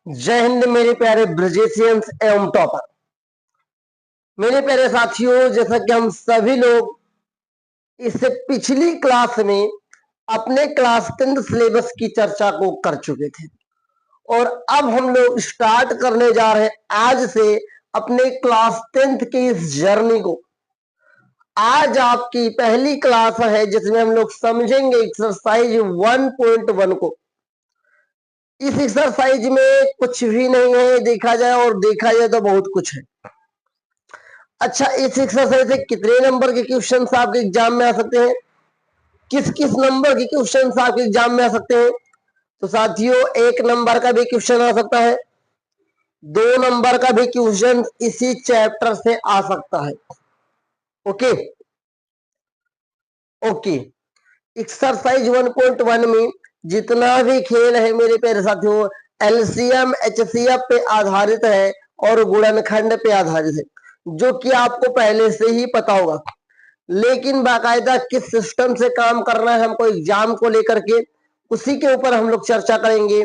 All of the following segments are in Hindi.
जय हिंद मेरे प्यारे ब्रिजेशियंस एवं टॉपर। मेरे प्यारे साथियों, जैसा कि हम सभी लोग इससे पिछली क्लास में अपने क्लास 10 सिलेबस की चर्चा को कर चुके थे और अब हम लोग स्टार्ट करने जा रहे हैं आज से अपने क्लास 10th की इस जर्नी को। आज आपकी पहली क्लास है जिसमें हम लोग समझेंगे एक्सरसाइज 1.1 को। इस एक्सरसाइज में कुछ भी नहीं है, देखा जाए और देखा जाए तो बहुत कुछ है। अच्छा, इस एक्सरसाइज से कितने नंबर के क्वेश्चन आपके एग्जाम में आ सकते हैं, किस किस नंबर के क्वेश्चन आपके एग्जाम में आ सकते हैं? तो साथियों, 1 नंबर का भी क्वेश्चन आ सकता है, 2 नंबर का भी क्वेश्चन इसी चैप्टर से आ सकता है। ओके ओके, एक्सरसाइज 1.1 में जितना भी खेल है मेरे प्यारे साथियों, एलसीएम एचसीएफ पे आधारित है और गुणनखंड पे आधारित है, जो कि आपको पहले से ही पता होगा। लेकिन बाकायदा किस सिस्टम से काम करना है हमको एग्जाम को लेकर के, उसी के ऊपर हम लोग चर्चा करेंगे।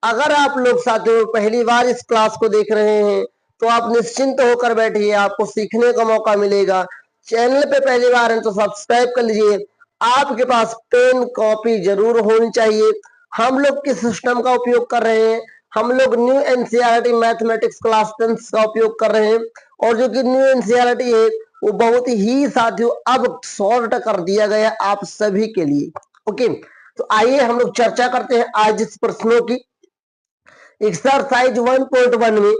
अगर आप लोग साथियों पहली बार इस क्लास को देख रहे हैं तो आप निश्चिंत होकर बैठिए, आपको सीखने का मौका मिलेगा। चैनल पे पहली बार है तो सब्सक्राइब कर लीजिए। आपके पास पेन कॉपी जरूर होनी चाहिए। हम लोग किस सिस्टम का उपयोग कर रहे हैं, हम लोग न्यू एनसीईआरटी मैथमेटिक्स क्लास 10 का उपयोग कर रहे हैं और जो कि न्यू एनसीईआरटी है वो बहुत ही साथियों अब सॉर्ट कर दिया गया आप सभी के लिए। ओके, तो आइए हम लोग चर्चा करते हैं आज इस प्रश्नों की। एक्सरसाइज 1.1 में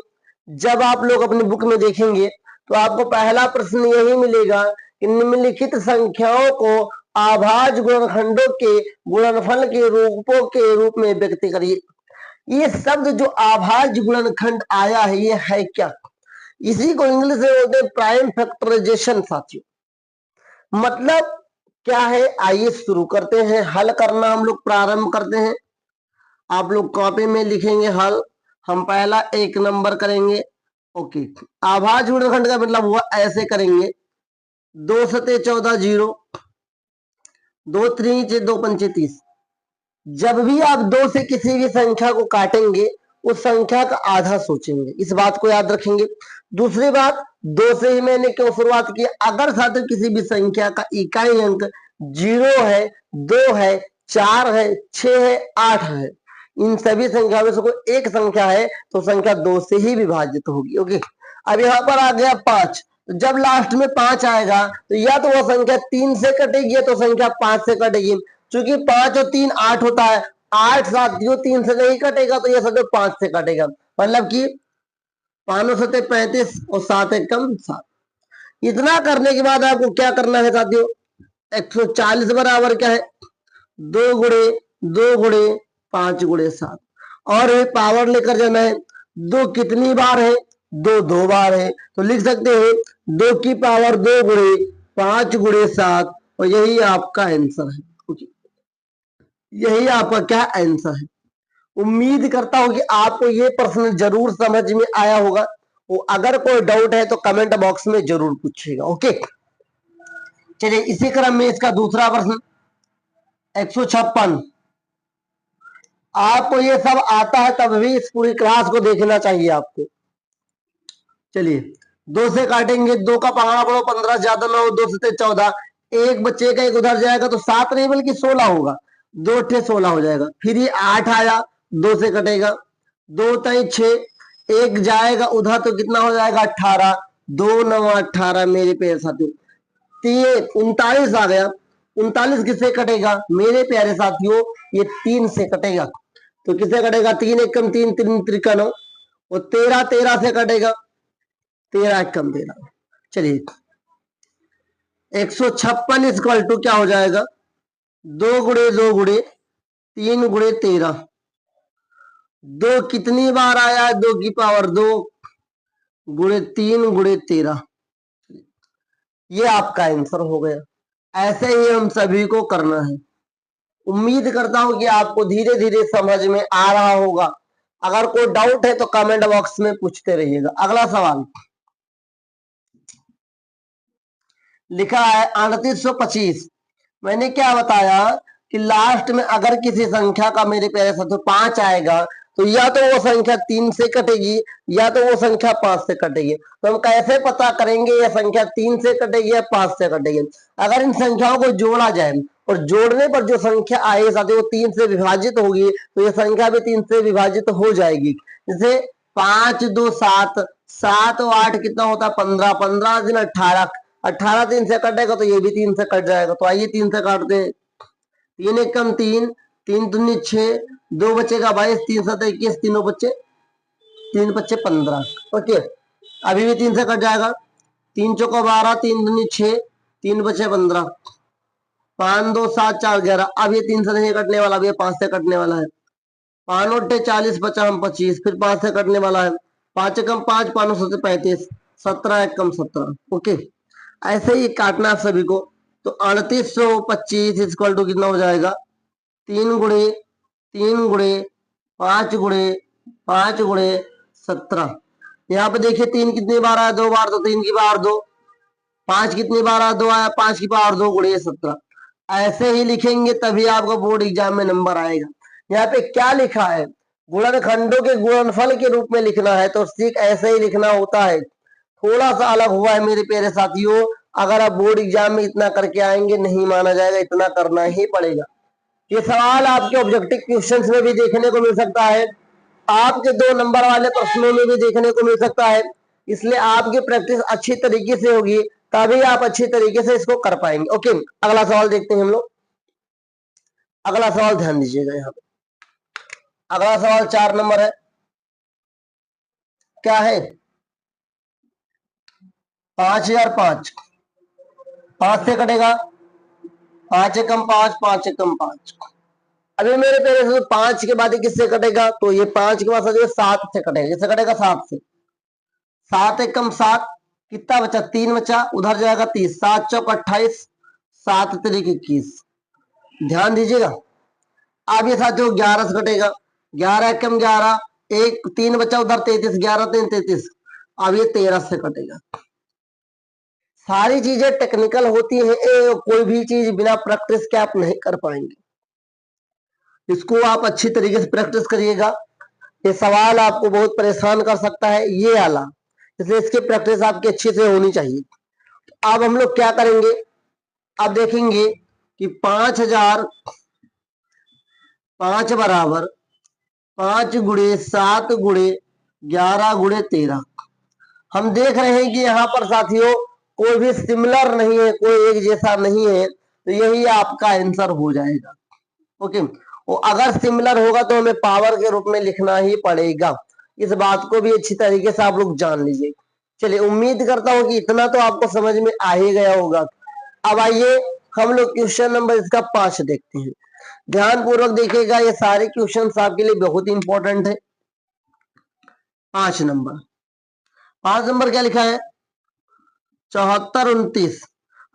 जब आप लोग अपनी बुक में देखेंगे तो आपको पहला प्रश्न यही मिलेगा कि निम्नलिखित संख्याओं को आभाज्य गुणनखंडों के गुणनफल के रूपों के रूप में व्यक्त करिए। ये शब्द जो आभाज्य गुणनखंड आया है ये है क्या? इसी को इंग्लिश में बोलते हैं प्राइम फैक्टराइजेशन साथियों। मतलब क्या है, आइए शुरू करते हैं। हल करना हम लोग प्रारंभ करते हैं। आप लोग कॉपी में लिखेंगे हल। हम पहला 1 नंबर करेंगे। ओके, आभाज्य गुणनखंड का मतलब हुआ ऐसे करेंगे, 2 सते 14 0, 2 3 2 पंचे 30। जब भी आप 2 से किसी भी संख्या को काटेंगे उस संख्या का आधा सोचेंगे, इस बात को याद रखेंगे। दूसरी बात, 2 से ही मैंने क्यों शुरुआत की, अगर साथ किसी भी संख्या का इकाई अंक 0 है, 2 है, 4 है, 6 है, 8 है, इन सभी संख्याओं में से कोई एक संख्या है तो संख्या 2 से ही विभाजित होगी। ओके, अब यहाँ पर आ गया 5, जब लास्ट में 5 आएगा तो या तो वो संख्या 3 से कटेगी या तो संख्या 5 से कटेगी। चूंकि 5 और 3 8 होता है, 8 साथियों 3 से नहीं कटेगा तो यह साथियों 5 से कटेगा। मतलब कि 5 सते 35 और 7 एकम 7। इतना करने के बाद आपको क्या करना है साथियों, 140 बराबर क्या है, 2 गुणे 2 गुणे 5 गुणे 7 और ये पावर लेकर जाना है। 2 कितनी बार है, 2 2 बार है, तो लिख सकते हैं 2 की पावर 2 गुणे 5 गुणे 7 और यही आपका आंसर है। यही आपका क्या आंसर है। उम्मीद करता हूं कि आपको ये प्रश्न जरूर समझ में आया होगा। वो अगर कोई डाउट है तो कमेंट बॉक्स में जरूर पूछिएगा। ओके, चलिए इसी क्रम में इसका दूसरा प्रश्न 156। आपको ये सब आता है तब भी इस पूरी क्लास को देखना चाहिए आपको। चलिए 2 से काटेंगे, 2 का पहाड़ा पड़ो 15 ज्यादा ना हो, 2 से 14, एक बच्चे का एक उधर जाएगा तो 7 नहीं बल्कि 16 होगा, 2 अट्ठे 16 हो जाएगा। फिर ये 8 आया, 2 से कटेगा, 2 तय 6, एक जाएगा उधर तो कितना हो जाएगा 18, 2 9 18 मेरे प्यारे साथियों। 39 आ गया, 39 किससे कटेगा मेरे प्यारे साथियों, ये 3 से कटेगा। तो किससे कटेगा, 3 एकम 3 3 त्रिका 9 और 13 13 से कटेगा, 13 एकम 13। चलिए 156 इक्वल टू क्या हो जाएगा, 2 गुणे 2 गुणे 3 गुणे 13। 2 कितनी बार आया है, 2 की पावर 2 गुणे 3 गुणे 13। ये आपका आंसर हो गया। ऐसे ही हम सभी को करना है। उम्मीद करता हूं कि आपको धीरे धीरे समझ में आ रहा होगा। अगर कोई डाउट है तो कमेंट बॉक्स में पूछते रहिएगा। अगला सवाल लिखा है 3825। मैंने क्या बताया कि लास्ट में अगर किसी संख्या का मेरे प्यारे साथियों 5 आएगा तो या तो वो संख्या 3 से कटेगी या तो वो संख्या 5 से कटेगी। तो हम कैसे पता करेंगे ये संख्या 3 से कटेगी या 5 से कटेगी? अगर इन संख्याओं को जोड़ा जाए और जोड़ने पर जो संख्या आएगी साथियों वो 3 से विभाजित होगी, तो ये संख्या भी 3 से विभाजित हो जाएगी। जैसे 5 2 7, 7 और 8 कितना होता है 15, 15 दिन 18, 18 3 से कटेगा तो ये भी 3 से कट जाएगा। तो आइए 3 से काटते हैं। 3 एकम 3, 3 दूनी 6, 2 बचेगा 22, 3 7 21, तीनों बच्चे 3 बच्चे 15। ओके, अभी भी 3 से कट जाएगा। 3 चौका 12, 3 दूनी 6, 3 बचे 15, 5 2 7 4 11। अब ये 3 से नहीं कटने वाला, अब ये 5 से कटने वाला है। 5 8 40, बचा हम 25, फिर 5 से कटने वाला है। 5 एकम 5, 5 7 35, 17 एकम 17। ओके, ऐसे ही काटना है सभी को। तो 3825 इक्वल टू कितना हो जाएगा 3 गुणे 3 गुणे 5 गुणे 5 गुणे 17। यहाँ पे देखिए 3 कितनी बार आया 2 बार, तो 3 की पावर 2। 5 कितनी बार आया 2 आया, 5 की पावर 2 गुणे 17। ऐसे ही लिखेंगे तभी आपका बोर्ड एग्जाम में नंबर आएगा। यहाँ पे क्या लिखा है, गुणनखंडों के गुणनफल के रूप में लिखना है, तो ठीक ऐसे ही लिखना होता है। थोड़ा सा अलग हुआ है मेरे प्यारे साथियों। अगर आप बोर्ड एग्जाम में इतना करके आएंगे नहीं माना जाएगा, इतना करना ही पड़ेगा। ये सवाल आपके ऑब्जेक्टिव क्वेश्चंस में भी देखने को मिल सकता है, आपके 2 नंबर वाले प्रश्नों में भी देखने को मिल सकता है। इसलिए आपकी प्रैक्टिस अच्छी तरीके से होगी तभी आप अच्छी तरीके से इसको कर पाएंगे। ओके, अगला सवाल देखते हैं हम लोग। अगला सवाल ध्यान दीजिएगा, यहाँ पे अगला सवाल 4 नंबर है। क्या है 5005, 5 से कटेगा 5 एकम 5, 5 एकम 5। अभी मेरे पेरे से 5 के बाद किससे कटेगा, तो ये 5 के बाद 7 से कटेगा। किससे कटेगा 7 से। 7 एकम 7, कितना बचा 3 बचा, उधर जाएगा 30, 7 चौक 28, 7 तिरिक 21। ध्यान दीजिएगा। अब ये साथियों 11 से कटेगा, 11 एकम 11, 1 3 बचा उधर 33, 11 3 33। अब ये 13 से कटेगा। सारी चीजें टेक्निकल होती है, कोई भी चीज बिना प्रैक्टिस के आप नहीं कर पाएंगे। इसको आप अच्छी तरीके से प्रैक्टिस करिएगा। ये सवाल आपको बहुत परेशान कर सकता है ये वाला, इसलिए इसकी प्रैक्टिस आपकी अच्छी से होनी चाहिए। अब हम लोग क्या करेंगे, अब देखेंगे कि 5000 5 बराबर 5 गुणे 7 गुणे 11 गुणे 13। हम देख रहे हैं कि यहाँ पर साथियों कोई भी सिमिलर नहीं है, कोई एक जैसा नहीं है, तो यही आपका आंसर हो जाएगा। ओके, और अगर सिमिलर होगा तो हमें पावर के रूप में लिखना ही पड़ेगा। इस बात को भी अच्छी तरीके से आप लोग जान लीजिए। चलिए, उम्मीद करता हूं कि इतना तो आपको समझ में आ ही गया होगा। अब आइए हम लोग क्वेश्चन नंबर इसका 5 देखते हैं। ध्यान पूर्वक देखिएगा, ये सारे क्वेश्चन आपके लिए बहुत इंपॉर्टेंट है। 5 नंबर, 5 नंबर क्या लिखा है 74 29।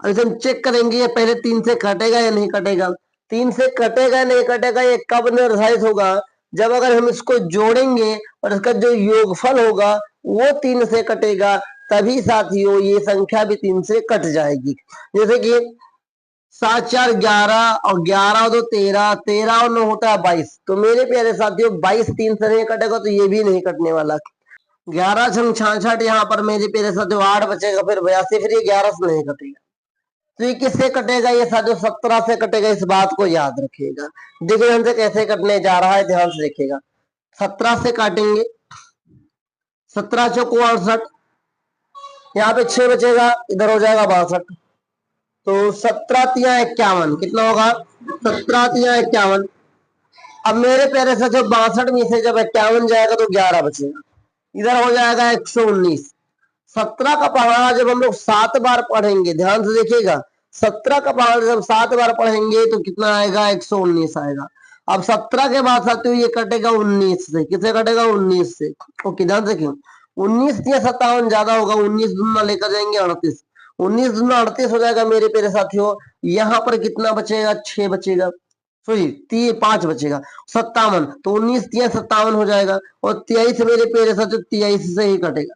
अब इसे हम चेक करेंगे ये पहले 3 से कटेगा या नहीं कटेगा। 3 से कटेगा नहीं कटेगा ये कब निर्धारित होगा, जब अगर हम इसको जोड़ेंगे और इसका जो योगफल होगा वो 3 से कटेगा, तभी साथियों ये संख्या भी 3 से कट जाएगी। जैसे कि 7 4 11 और 11 और 2 13, 13 और 9 होता है 22। तो मेरे प्यारे साथियों 22 3 से नहीं कटेगा, तो ये भी नहीं कटने वाला। 11 छंग 66, यहाँ पर मेरे प्यारे साथियों 8 बचेगा, फिर 82, फिर ये 11 से नहीं कटेगा। तो ये किससे कटेगा, ये साथियों 17 से कटेगा। इस बात को याद रखिएगा। देखिए हमसे कैसे कटने जा रहा है, ध्यान से देखिएगा। 17 से काटेंगे, 17 चौक 68, यहाँ पे 6 बचेगा, इधर हो जाएगा 62। तो 17 तिया 51, कितना होगा 17 तिया 51। अब मेरे प्यारे साथियों 62 में से जब 51 जाएगा तो 11 बचेगा, इधर हो जाएगा 119। 17 का पहाड़ा जब हम लोग 7 बार पढ़ेंगे, ध्यान से देखिएगा, 17 का पहाड़ा जब 7 बार पढ़ेंगे तो कितना आएगा 119 आएगा। अब 17 के बाद साथियों ये कटेगा 19 से। किससे कटेगा 19 से। ओके, ध्यान से देखिए 19 या 57 ज्यादा होगा, 19 दूना लेकर जाएंगे 38, 19 दूना 38 हो जाएगा मेरे प्यारे साथियों। यहाँ पर कितना बचेगा 6 बचेगा, सॉरी 5 बचेगा, 57। तो 19 3 57 हो जाएगा, और 23 मेरे प्यारे साथियों 23 से ही कटेगा।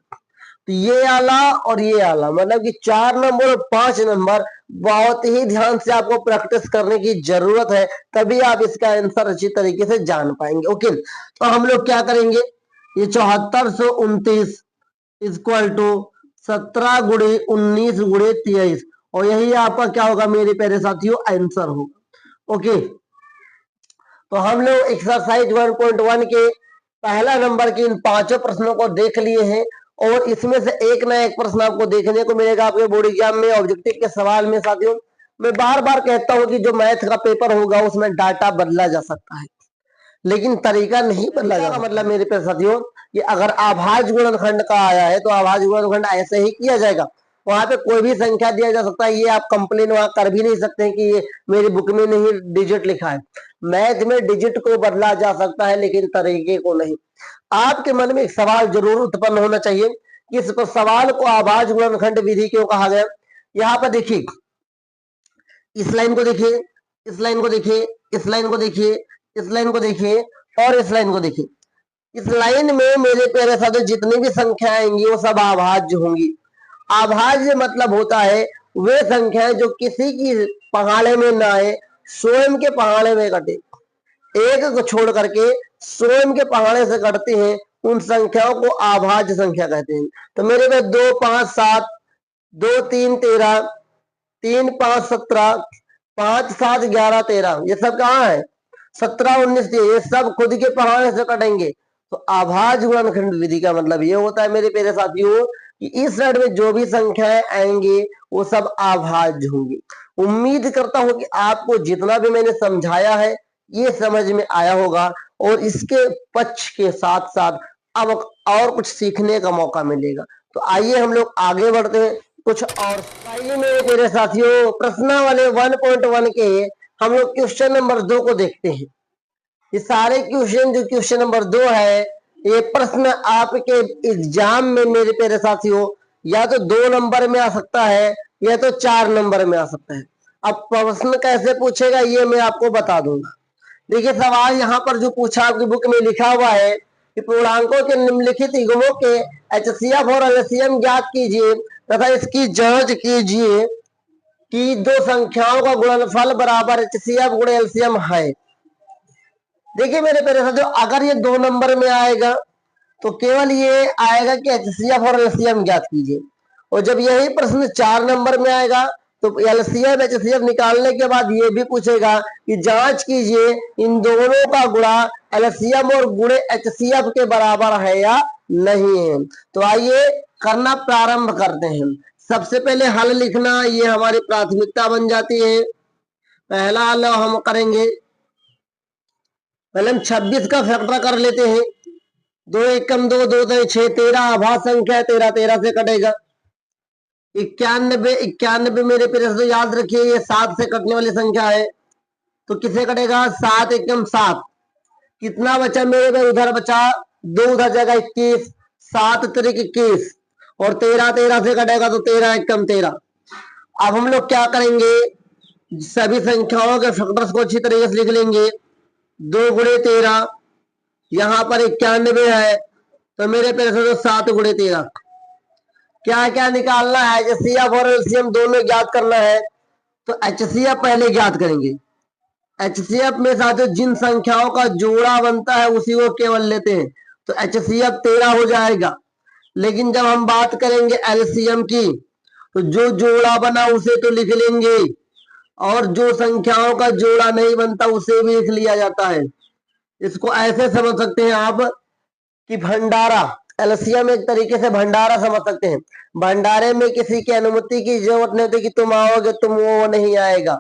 तो ये आला और ये आला, मतलब कि 4 नंबर और 5 नंबर बहुत ही ध्यान से आपको प्रैक्टिस करने की जरूरत है, तभी आप इसका आंसर अच्छी तरीके से जान पाएंगे। ओके, तो हम लोग क्या करेंगे, ये 7429 इक्वल टू 17 गुणे 19 गुणे 23, और यही आपका क्या होगा मेरे प्यारे साथियों, आंसर होगा। ओके, तो हम लोग एक्सरसाइज 1.1 के पहला नंबर के इन 5 प्रश्नों को देख लिए हैं, और इसमें से एक ना एक प्रश्न आपको देखने को मिलेगा आपके बोर्ड एग्जाम में, ऑब्जेक्टिव के सवाल में। साथियों, मैं बार बार कहता हूं कि जो मैथ का पेपर होगा उसमें डाटा बदला जा सकता है, लेकिन तरीका नहीं बदला जा सकता। मतलब मेरे प्यारे साथियों, कि अगर आभाज्य गुणनखंड का आया है तो आभाज्य गुणनखंड ऐसे ही किया जाएगा, वहां पे कोई भी संख्या दिया जा सकता है, ये आप कंप्लेन वहां कर भी नहीं सकते हैं कि ये मेरी बुक में नहीं डिजिट लिखा है। मैथ में डिजिट को बदला जा सकता है, लेकिन तरीके को नहीं। आपके मन में एक सवाल जरूर उत्पन्न होना चाहिए कि इस पर सवाल को आभाज्य गुणनखंड विधि क्यों कहा गया। यहाँ पर देखिए, इस लाइन को देखिए, इस लाइन को देखिए, इस लाइन को देखिए, इस लाइन को देखिए और इस लाइन को देखिए। इस लाइन में मेरे प्यारे साथियों जितनी भी संख्या आएंगी वो सब आभाज्य होंगी। आभाज्य मतलब होता है वे संख्याएं जो किसी की पहाड़े में ना आए, स्वयं के पहाड़े में कटे, एक को छोड़ करके स्वयं के पहाड़े से कटती हैं, उन संख्याओं को आभाज्य संख्या कहते हैं। तो मेरे पे 2 5 7, 2 3 13, 3 5 17, 5 7 11 13, ये सब कहाँ है, 17 19, ये सब खुद के पहाड़े से कटेंगे। तो आभाज्य गुणनखंड विधि का मतलब ये होता है मेरे प्यारे साथियों कि इस साइड में जो भी संख्याएं आएंगी वो सब आभाज्य होंगी। उम्मीद करता हूं कि आपको जितना भी मैंने समझाया है ये समझ में आया होगा, और इसके पक्ष के साथ साथ अब और कुछ सीखने का मौका मिलेगा। तो आइए हम लोग आगे बढ़ते हैं कुछ और। आइए मेरे साथियों, प्रश्नावली 1.1 के हम लोग क्वेश्चन नंबर 2 को देखते हैं। ये सारे क्वेश्चन जो क्वेश्चन नंबर 2 है, ये प्रश्न आपके एग्जाम में मेरे प्यारे साथियों या तो 2 नंबर में आ सकता है या तो 4 नंबर में आ सकता है। अब प्रश्न कैसे पूछेगा ये मैं आपको बता दूंगा। देखिए, सवाल यहाँ पर जो पूछा आपकी बुक में लिखा हुआ है कि पूर्णांकों के निम्नलिखित युग्मों के एचसीएफ और एलसीएम ज्ञात कीजिए तथा इसकी जांच कीजिए कि दो संख्याओं का गुणनफल बराबर एचसीएफ गुणे एलसीएम है। देखिए मेरे प्यारे साथियों, अगर ये 2 नंबर में आएगा तो केवल ये आएगा कि एचसीएफ और एलसीएम ज्ञात कीजिए, और जब यही प्रश्न 4 नंबर में आएगा तो एलसीएम एचसीएफ निकालने के बाद ये भी पूछेगा कि जांच कीजिए इन दोनों का गुणा एलसीएम और गुणे एचसीएफ के बराबर है या नहीं है। तो आइए करना प्रारंभ करते हैं। सबसे पहले हल लिखना ये हमारी प्राथमिकता बन जाती है। पहला हल हम करेंगे, पहले हम 26 का फैक्टर कर लेते हैं। 2 एकम 2, 2 3 6, 13 आभाज्य संख्या है, 13 13 से कटेगा। 91 91 मेरे प्यारे से याद रखिए ये 7 से कटने वाली संख्या है, तो किसे कटेगा, 7 एकम 7। कितना बचा मेरे पे, उधर बचा 2, उधर जाएगा 21, 7 त्रिक 21, और 13 13 से कटेगा तो 13 एकम 13। अब हम लोग क्या करेंगे, सभी संख्याओं के फैक्टर्स को अच्छी तरीके से लिख लेंगे। 2 गुणे 13, यहाँ पर 91 है तो मेरे पैसे तो 7 गुणे 13। क्या क्या निकालना है, एचसीएफ और एलसीएम दोनों ज्ञात करना है। तो एचसीएफ पहले ज्ञात करेंगे। एचसीएफ में साथियों जिन संख्याओं का जोड़ा बनता है उसी को केवल लेते हैं, तो एचसीएफ 13 हो जाएगा। लेकिन जब हम बात करेंगे एलसीएम की तो जो जोड़ा बना उसे तो लिख लेंगे, और जो संख्याओं का जोड़ा नहीं बनता उसे भी लिख लिया जाता है। इसको ऐसे समझ सकते हैं आप कि भंडारा, एलसीएम एक तरीके से भंडारा समझ सकते हैं। भंडारे में किसी की अनुमति की जरूरत नहीं होती कि तुम आओगे तुम वो नहीं आएगा।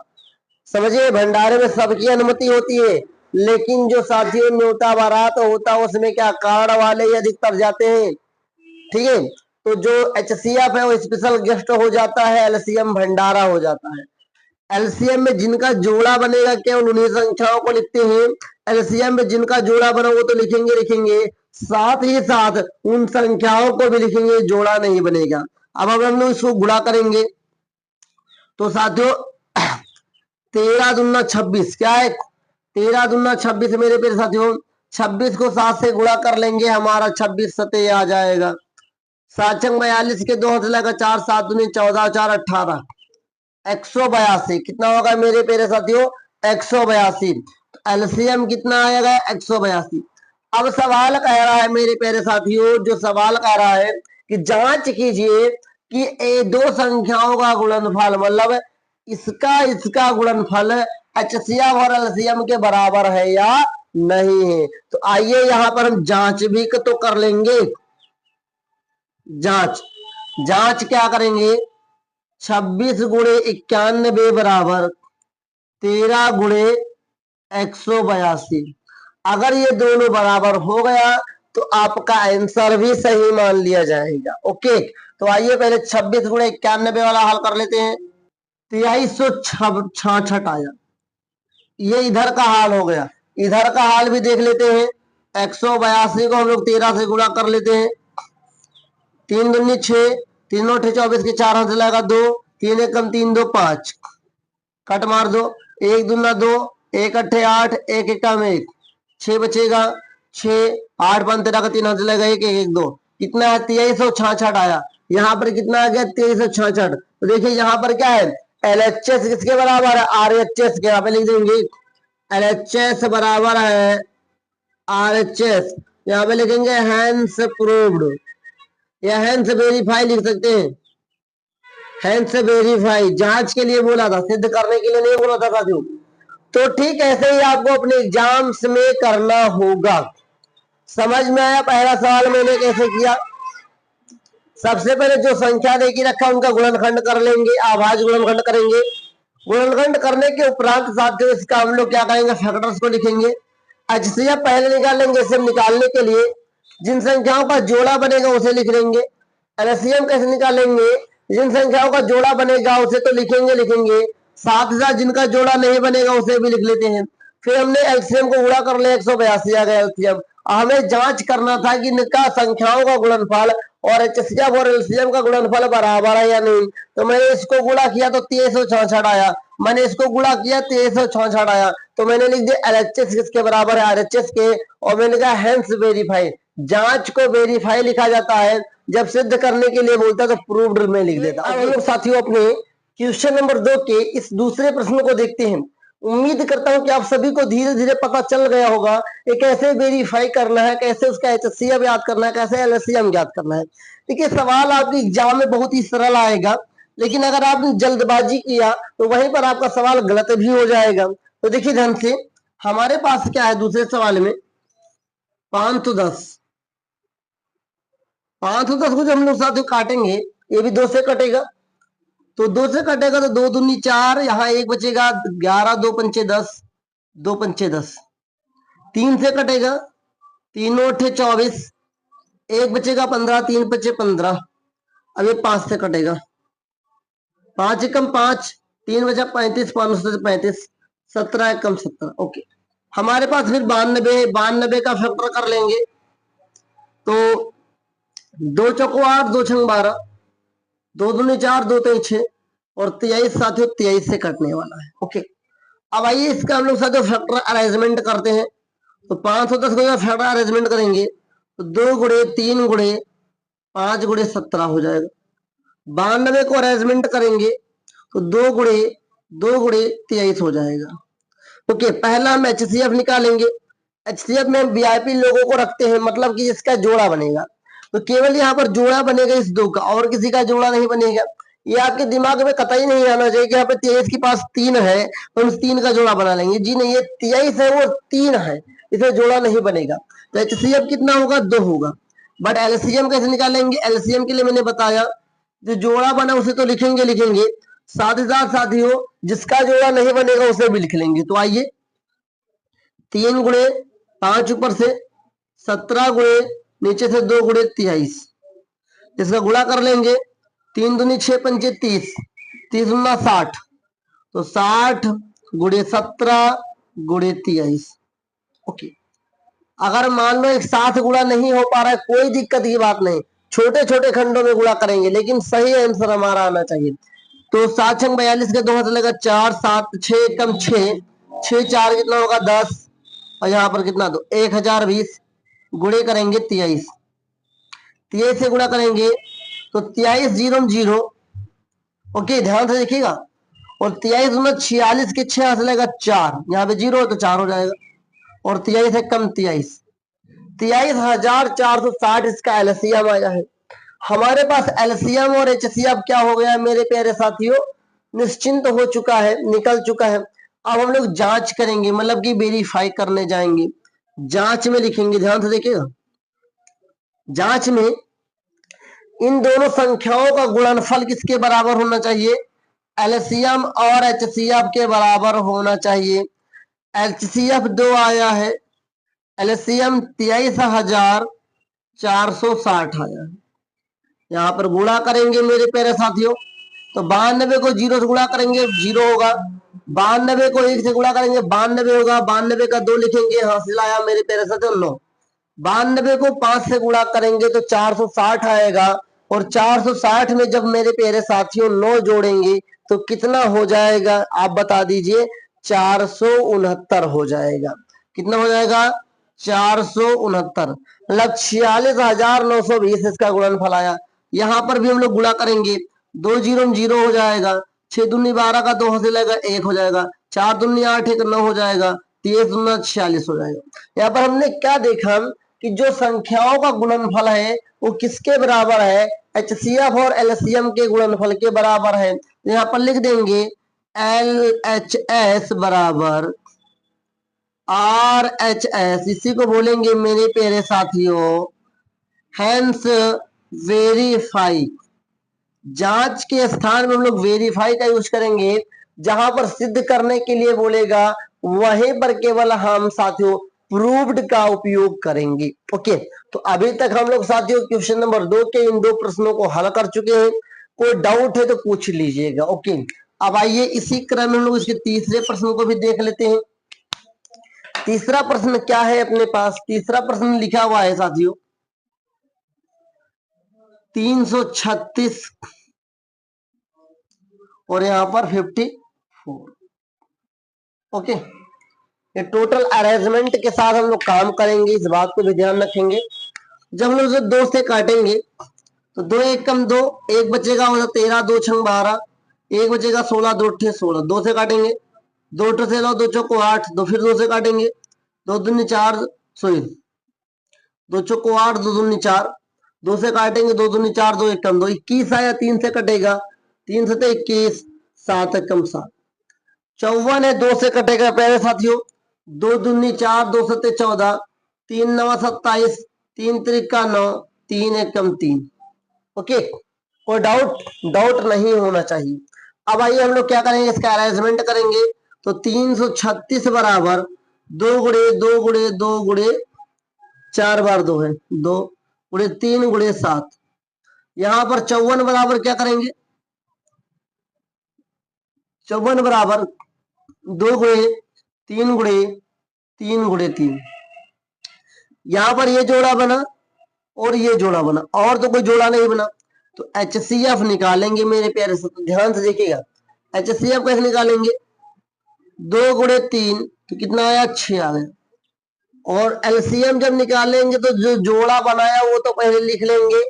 समझिए, भंडारे में सबकी अनुमति होती है, लेकिन जो साथियों न्योता बारात होता है उसमें क्या कार्ड वाले ही अधिकतर जाते हैं। ठीक है, तो जो एचसीएफ है वो स्पेशल गेस्ट हो जाता है, एलसीएम भंडारा हो जाता है। एलसीएम में जिनका जोड़ा बनेगा केवल उन्हीं संख्याओं को लिखते हैं। एलसीएम में जिनका जोड़ा बना वो तो लिखेंगे, साथ ही साथ उन संख्याओं को भी लिखेंगे जोड़ा नहीं बनेगा। अब हम लोग इसको गुणा करेंगे तो साथियों 13 दूना 26, क्या है, 13 दूना 26 मेरे प्यारे साथियों। 26 को 7 से गुणा कर लेंगे, हमारा 26 सते आ जाएगा। सात छंग 42 के 2 हाथ लगा 4, 7 दूनी 14, 4 18, 182। कितना होगा मेरे प्यारे साथियों? 182। एलसीएम कितना आएगा? 182। अब सवाल कह रहा है मेरे प्यारे साथियों, जो सवाल कह रहा है कि जांच कीजिए कि ए दो संख्याओं का गुणनफल, मतलब इसका गुणनफल एचसीएफ और एलसीएम के बराबर है या नहीं है। तो आइए यहां पर हम जांच भी तो कर लेंगे। जांच क्या करेंगे? 26 गुणे 91 बराबर 13 गुणे 182। अगर ये दोनों बराबर हो गया तो आपका आंसर भी सही मान लिया जाएगा। ओके, तो आइए पहले 26 गुणे 91 वाला हल कर लेते हैं। 2366 आया, ये इधर का हाल हो गया। इधर का हाल भी देख लेते हैं। 182 को हम लोग 13 से गुणा कर लेते हैं। 3 दूनी 6, 3 9 24 के 4 हाथ से लगेगा 2, 3 1 कम 3 2 5, कट मार दो। 1 दूना 2, 1 अट्ठे 8, 1 1 कम 1, 6 बचेगा 6, 8 5 13 का 3 हाथ से लगेगा 1 1 1 2, कितना है? 2366 आया। यहाँ पर कितना आ गया? 2366। तो देखिए यहाँ पर क्या है? एलएचएस किसके बराबर है? आरएचएस के। यहाँ पे लिख देंगे एलएचएस बराबर है आरएचएस। यहाँ पे लिखेंगे हैंस प्रूव्ड या हैंस वेरीफाई लिख सकते हैं। हैंस वेरीफाई जांच के लिए बोला था, सिद्ध करने के लिए नहीं बोला था साथियों। तो ठीक ऐसे ही आपको अपने एग्जाम्स में करना होगा। समझ में आया? पहला सवाल मैंने कैसे किया? सबसे पहले जो संख्या दे के रखा उनका गुणनखंड कर लेंगे, आभाज्य गुणनखंड करेंगे। गुणनखंड करने के उपरांत साथियों इसका हम लोग क्या करेंगे? फैक्टर्स को लिखेंगे। एचसीएफ पहले निकालेंगे। इसे निकालने के लिए जिन संख्याओं का जोड़ा बनेगा उसे लिख लेंगे। एलसीएम कैसे निकालेंगे? जिन संख्याओं का जोड़ा बनेगा उसे तो लिखेंगे, साथ ही साथ जिनका जोड़ा नहीं बनेगा उसे भी लिख लेते हैं। फिर हमने एलसीएम को गुणा कर लिया, 182 आ गया एलसीएम। हमें जांच करना था कि इनका संख्याओं का गुणनफल और एचसीएफ और एलसीएम का गुणनफल बराबर है या नहीं। तो मैंने इसको गुणा किया तो 2366 आया, मैंने इसको गुणा किया 2366 आया। तो मैंने लिख दिया एलएचएस किसके बराबर है? आरएचएस के। और मैंने कहा हैंस वेरीफाई, जांच को वेरीफाई लिखा जाता है, जब सिद्ध करने के लिए बोलता है तो प्रूव्ड में लिख देता। अब हम लोग साथियों अपने क्वेश्चन नंबर 2 के इस दूसरे प्रश्न को देखते हैं। उम्मीद करता हूं कि आप सभी को धीरे धीरे पता चल गया होगा कि कैसे वेरीफाई करना है, कैसे उसका एचसीएफ याद करना है, कैसे एलसीएम याद करना है। देखिए सवाल आपके एग्जाम में बहुत ही सरल आएगा, लेकिन अगर आपने जल्दबाजी किया तो वहीं पर आपका सवाल गलत भी हो जाएगा। तो देखिए ध्यान से, हमारे पास क्या है दूसरे सवाल में? 510 को जब हम लोग साथियों काटेंगे, ये भी 2 से कटेगा, तो 2 से कटेगा तो 2 दूनी 4, यहाँ 1 बचेगा 11, 2 पंचे 10, 2 पंचे 10। 3 से कटेगा, 3 8 24, 1 बचेगा 15, 3 बचे 15। अब ये 5 से कटेगा, 5 एकम 5, 3 बचा 35, 5 से 35, 17 एकम 17। ओके, हमारे पास फिर 92 का फैक्टर कर लेंगे। तो 2 चौको 8, 2 छंग 12, 2 दूनी 4, 2 3 6 और 23 साथियों 23 से कटने वाला है। ओके, अब आइए इसका हम लोग साथियों फैक्टर अरेंजमेंट करते हैं। तो 510 को फैक्टर अरेंजमेंट करेंगे तो 2 गुणे 3 गुणे 5 गुणे 17 हो जाएगा। 92 को अरेंजमेंट करेंगे तो 2 गुणे 23 हो जाएगा। ओके, पहला हम एचसीएफ निकालेंगे। एचसीएफ में वीआईपी लोगों को रखते हैं, मतलब कि इसका जोड़ा बनेगा। तो केवल यहाँ पर जोड़ा बनेगा इस 2 का, और किसी का जोड़ा नहीं बनेगा। ये आपके दिमाग में कतई नहीं आना चाहिए कि यहाँ पे 23 के पास 3 है तो हम 3 का जोड़ा बना लेंगे। जी नहीं, ये 23 है वो 3 है, इसे जोड़ा नहीं बनेगा। तो एचसीएफ कितना होगा? 2 होगा। बट एलसीएम कैसे निकालेंगे? एलसीएम के लिए मैंने बताया जो जोड़ा बना उसे तो लिखेंगे, साथ ही साथ साथियों जिसका जोड़ा नहीं बनेगा उसे भी लिख लेंगे। तो आइए 3 गुणे 5 ऊपर से, 17 गुणे नीचे से 2 गुणे 23, इसका गुणा कर लेंगे। 3 दूनी 6 पंचे 30, 30 दूना 60, तो 60 गुणे 17 गुणे 23। ओके, अगर मान लो एक साथ गुणा नहीं हो पा रहा है, कोई दिक्कत की बात नहीं, छोटे छोटे खंडों में गुणा करेंगे, लेकिन सही आंसर हमारा आना चाहिए। तो 7 छंग 42 के 2 हाथ लगेगा 4, 7 6 कम 6, 6 4 कितना होगा 10, और यहाँ पर कितना दो 1020 गुणे करेंगे 23। 23 से गुणा करेंगे तो 23 जीरो 0। ओके, ध्यान से देखिएगा। और 23 में 46 के 6 चलेगा 4, यहाँ पे 0 तो 4 हो जाएगा। और 23 है कम 23, 23,460 इसका एलसीएम आया है। हमारे पास एलसीएम और एचसीएफ क्या हो गया मेरे प्यारे साथियों, निश्चिंत हो चुका है, निकल चुका है। अब हम लोग जांच करेंगे, मतलब कि वेरीफाई करने जाएंगे। जांच में लिखेंगे, ध्यान से देखिएगा। जांच में इन दोनों संख्याओं का गुणनफल किसके बराबर होना चाहिए, एलसीएम और एचसीएफ के बराबर होना चाहिए। एचसीएफ 2 आया है, एलसीएम 23,460 आया है। यहाँ पर गुणा करेंगे मेरे प्यारे साथियों, तो 92 को 0 से गुणा करेंगे 0 होगा, 92 को 1 से गुणा करेंगे 92 होगा, 92 का 2 लिखेंगे, हासिल आया मेरे प्यारे साथियों 9। 92 को 5 से गुणा करेंगे तो 460 आएगा, और 460 में जब मेरे प्यारे साथियों 9 जोड़ेंगे तो कितना हो जाएगा, आप बता दीजिए। 469 हो जाएगा। कितना हो जाएगा, 469, मतलब 46,920 इसका गुणनफल आया। यहाँ पर भी हम लोग गुणा करेंगे, 2 जीरो 0 हो जाएगा, 6 दूनी 12 का 2 हंसेगा 1 हो जाएगा, 4 दूनी 8 1 9 हो जाएगा, 3 दूना 46 हो जाएगा। यहाँ पर हमने क्या देखा कि जो संख्याओं का गुणनफल है वो किसके बराबर है, एचसीएफ और एलसीएम के गुणनफल के बराबर है। यहाँ पर लिख देंगे एलएचएस बराबर आरएचएस, इसी को बोलेंगे मेरे प्यारे साथियों हेंस वेरीफाई। जांच के स्थान में हम लोग वेरीफाई का यूज करेंगे, जहां पर सिद्ध करने के लिए बोलेगा वहीं पर केवल हम साथियों प्रूव्ड का उपयोग करेंगे। ओके, तो अभी तक हम लोग साथियों क्वेश्चन नंबर 2 के इन 2 प्रश्नों को हल कर चुके हैं। कोई डाउट है तो पूछ लीजिएगा। ओके, अब आइए इसी क्रम में हम लोग इसके तीसरे प्रश्न को भी देख लेते हैं। तीसरा प्रश्न क्या है अपने पास, तीसरा प्रश्न लिखा हुआ है साथियों 336 और यहाँ पर 54। ओके, ये टोटल अरेंजमेंट के साथ हम लोग काम करेंगे, इस बात को भी ध्यान रखेंगे। जब हम लोग इसे 2 से काटेंगे तो 2 1 कम 2, 1 बचेगा, मतलब 13, 2 छंग 12, 1 बचेगा 16, 2 अट्ठे 16, 2 से काटेंगे, 2 अट्ठे से 9, 2 चौको 8, 2 फिर 2 से काटेंगे, 2 दूनी 4, सॉरी 2 चौको 8, 2 दूनी 4, 2 से काटेंगे, 2 दूनी 4, 2 1 कम 2, 21 आया, 3 से कटेगा, 3 से 21, 7 कम 7, 54 है, 2 से कटेगा पहले साथियों, 2 दूनी 4, 2 सत्ते 14, 3 9 27, 3 त्रिका 9, 3 1 कम 3। ओके, कोई डाउट नहीं होना चाहिए। अब आइए हम लोग क्या करेंगे, इसका अरेंजमेंट करेंगे। तो 336 बराबर 2 गुणे 2 गुणे 2 गुणे 4 बार 2 है, 2 गुणे 3 गुणे 7। यहां पर 54 बराबर क्या करेंगे, 54 बराबर 2 गुणे 3 गुणे 3 गुणे 3। यहां पर ये जोड़ा बना और ये जोड़ा बना, और तो कोई जोड़ा नहीं बना। तो एचसीएफ निकालेंगे मेरे प्यारे से, ध्यान से देखिएगा। एचसीएफ कैसे निकालेंगे, 2 गुणे 3 तो कितना आया, 6 आ गया। और एलसीएम जब निकालेंगे तो जो जोड़ा बनाया वो तो पहले लिख लेंगे,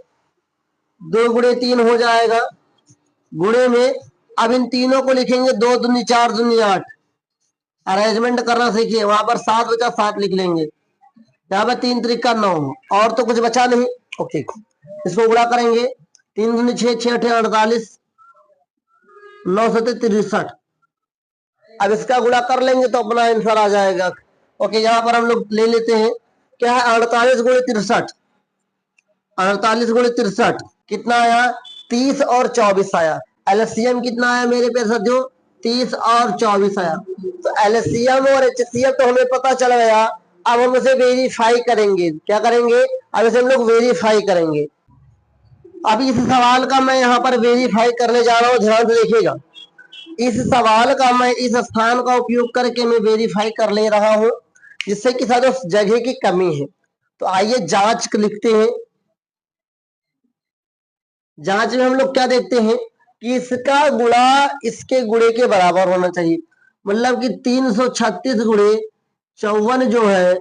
2 गुणे 3 हो जाएगा, गुणे में अब इन तीनों को लिखेंगे, 2 दूनी 4 दूनी 8। अरेंजमेंट करना सीखिए, वहां पर 7 बचा 7 लिख लेंगे, यहाँ पर 3 त्रिका 9, और तो कुछ बचा नहीं। ओके, इसको गुणा करेंगे, 3 दूनी 6, 6 अठे 48, 9 सत्ते 63। अब इसका गुणा कर लेंगे तो अपना आंसर आ जाएगा। ओके, यहाँ पर हम लोग ले लेते हैं क्या है, 48 गुणे 63, 48 गुणे 63 कितना आया, 30 और 24 आया। एलसीएम कितना आया मेरे पे साथियों, 30 और 24 आया। तो एलसीएम और एचसीएफ तो हमें पता चल गया। अब हम उसे वेरीफाई करेंगे, क्या करेंगे, अब इसे हम लोग वेरीफाई करेंगे। अब इस सवाल का मैं यहाँ पर वेरीफाई करने जा रहा हूँ, ध्यान से देखिएगा। इस सवाल का मैं इस स्थान का उपयोग करके मैं वेरीफाई कर ले रहा हूँ, जिससे कि साथ उस जगह की कमी है। तो आइए जांच लिखते हैं। जांच में हम लोग क्या देखते हैं कि इसका गुणा इसके गुणे के बराबर होना चाहिए, मतलब कि 336 गुणे 54 जो है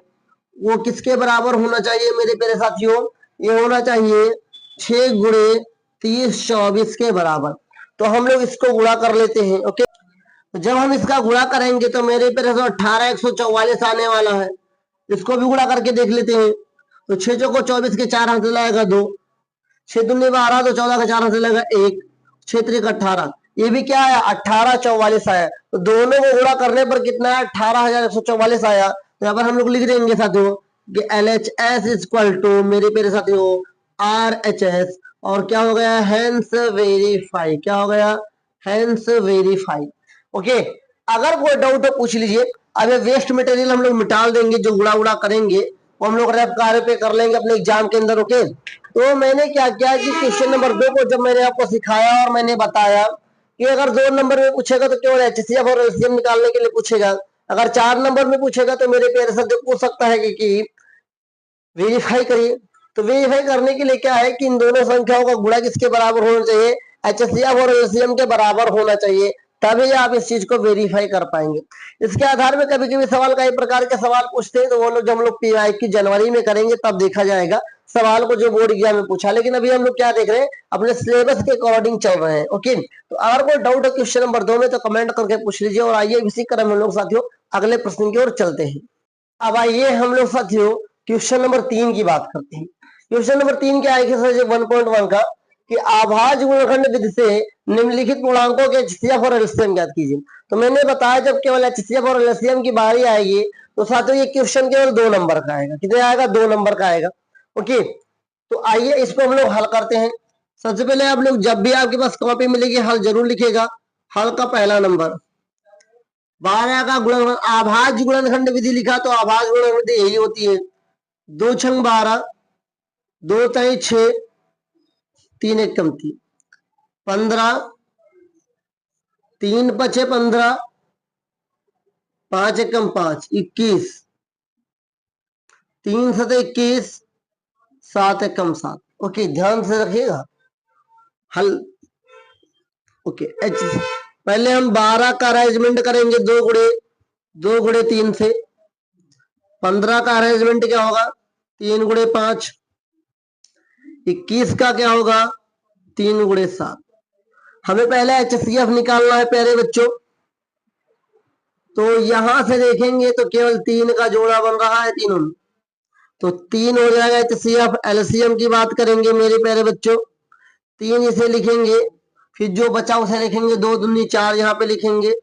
वो किसके बराबर होना चाहिए मेरे प्यारे साथियों, ये होना चाहिए 6 गुणे 30 24 के बराबर। तो हम लोग इसको गुणा कर लेते हैं। ओके, तो जब हम इसका गुणा करेंगे तो मेरे पे 18 144 आने वाला है। इसको भी गुणा करके देख लेते हैं। तो 6 चौको 24 के 4 हाथ लगाएगा 2, 6 दूनी 12, तो 14 का 4 हाथ लगाएगा 1, 6 त्रिक 18। ये भी क्या आया 1844 आया। तो दोनों को गुणा करने पर कितना है 18144 आया। तो यहाँ पर हम लोग लिख देंगे साथियों कि LHS इक्वल टू मेरे पेरे साथियों RHS, और क्या हो गया हेंस वेरीफाई, क्या हो गया हेंस वेरीफाई। ओके, अगर कोई डाउट हो पूछ लीजिए। अब वेस्ट मटेरियल हम लोग मिटा देंगे, जो गुणा उड़ा करेंगे वो हम लोग रेप कार्य पे कर लेंगे अपने एग्जाम के अंदर। ओके, तो मैंने क्या किया कि क्वेश्चन नंबर 2 को जब मैंने आपको सिखाया और मैंने बताया कि अगर 2 नंबर में पूछेगा तो केवल HCF और LCM निकालने के लिए पूछेगा, अगर 4 नंबर में पूछेगा तो मेरे प्यारे सब्जेक्ट पूछ सकता है कि वेरीफाई करिए। तो वेरीफाई करने के लिए क्या है कि इन दोनों संख्याओं का गुणा किसके बराबर होना चाहिए, HCF और LCM के बराबर होना चाहिए, तभी आप इस चीज को वेरीफाई कर पाएंगे। इसके आधार में कभी कभी सवाल कई प्रकार के सवाल पूछते हैं, तो वो लोग जब हम लोग PY की जनवरी में करेंगे तब देखा जाएगा सवाल को जो बोर्ड एग्जाम में पूछा। लेकिन अभी हम लोग क्या देख रहे हैं, अपने सिलेबस के अकॉर्डिंग चल रहे हैं। ओके, तो अगर कोई डाउट है क्वेश्चन नंबर 2 में तो कमेंट करके पूछ लीजिए। और आइए इसी क्रम में हम लोग साथियों अगले प्रश्न की ओर चलते हैं। अब आइए हम लोग साथियों क्वेश्चन नंबर 3 की बात करते हैं। क्वेश्चन नंबर 3 क्या है सर 1.1 का कि आभाज्य गुणनखंड विधि से निम्नलिखित पूर्णांकों के HCF और LCM ज्ञात कीजिए। तो मैंने बताया जब केवल HCF और LCM की बारी आएगी तो साथियों ये क्वेश्चन केवल 2 नंबर का आएगा। कितने आएगा 2 नंबर का आएगा। ओके, तो आइए इसको हम लोग हल करते हैं। सबसे पहले आप लोग जब भी आपके पास कॉपी मिलेगी हल जरूर लिखेगा। हल का पहला नंबर 12 का गुणनखंड, आभाज्य गुणनखंड विधि लिखा तो आभाज्य गुणनखंड विधि यही होती है 2 छंग 12, 2 ताई 6, 3 एकम 3, 15, 3 पचे 15, 5 एकम 5, 21, 3 सत 21, 7 एकम 7। ओके, ध्यान से रखिएगा हल। ओके, पहले हम 12 का अरेंजमेंट करेंगे 2 गुणे 3 से। 15 का अरेंजमेंट क्या होगा 3 गुणे 5। 21 का क्या होगा 3 गुणे 7। हमें पहले HCF निकालना है प्यारे बच्चों। तो यहां से देखेंगे तो केवल 3 का जोड़ा बन रहा है तीनों में, तो 3 हो जाएगा HCF। LCM की बात करेंगे मेरे प्यारे बच्चों, 3 इसे लिखेंगे, फिर जो बचा उसे लिखेंगे 2 दूनी 4, यहाँ पे लिखेंगे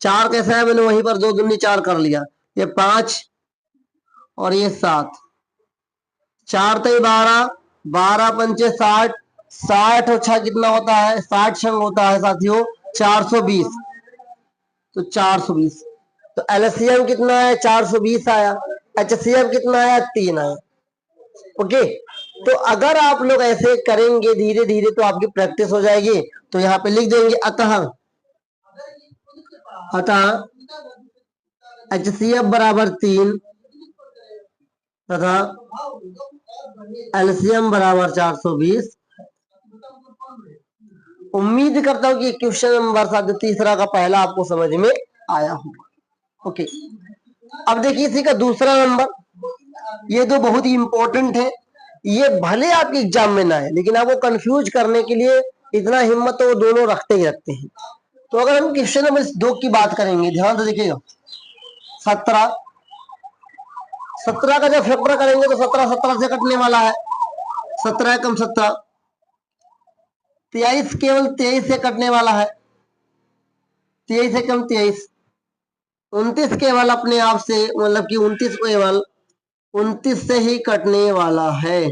4 कैसा है मैंने वहीं पर 2 दूनी 4 कर लिया, ये 5 और ये 7, 4 तय 12, 12 पंचे 60, 60 और 6 कितना होता है 60 छंग होता है साथियों 420। तो 420, तो LCM कितना है 420 आया, HCF कितना आया 3 आया। ओके, तो अगर आप लोग ऐसे करेंगे धीरे धीरे तो आपकी प्रैक्टिस हो जाएगी। तो यहाँ पे लिख देंगे अतः HCF बराबर 3 तथा LCM बराबर 420। उम्मीद करता हूं कि क्वेश्चन नंबर 3 का पहला आपको समझ में आया होगा। ओके, अब देखिए इसी का दूसरा नंबर, ये तो बहुत ही इंपॉर्टेंट है, ये भले आपके एग्जाम में ना है लेकिन आपको कंफ्यूज करने के लिए इतना हिम्मत तो वो दोनों रखते ही रखते हैं। तो अगर हम क्वेश्चन नंबर 2 की बात करेंगे ध्यान से देखिएगा, 17 का जब फैक्टर करेंगे तो 17 से कटने वाला है, 17 कम 17, 23 केवल 23 से कटने वाला है, 23 से कम 23, 29 केवल अपने आप से मतलब कि 29 केवल 29 से ही कटने वाला है,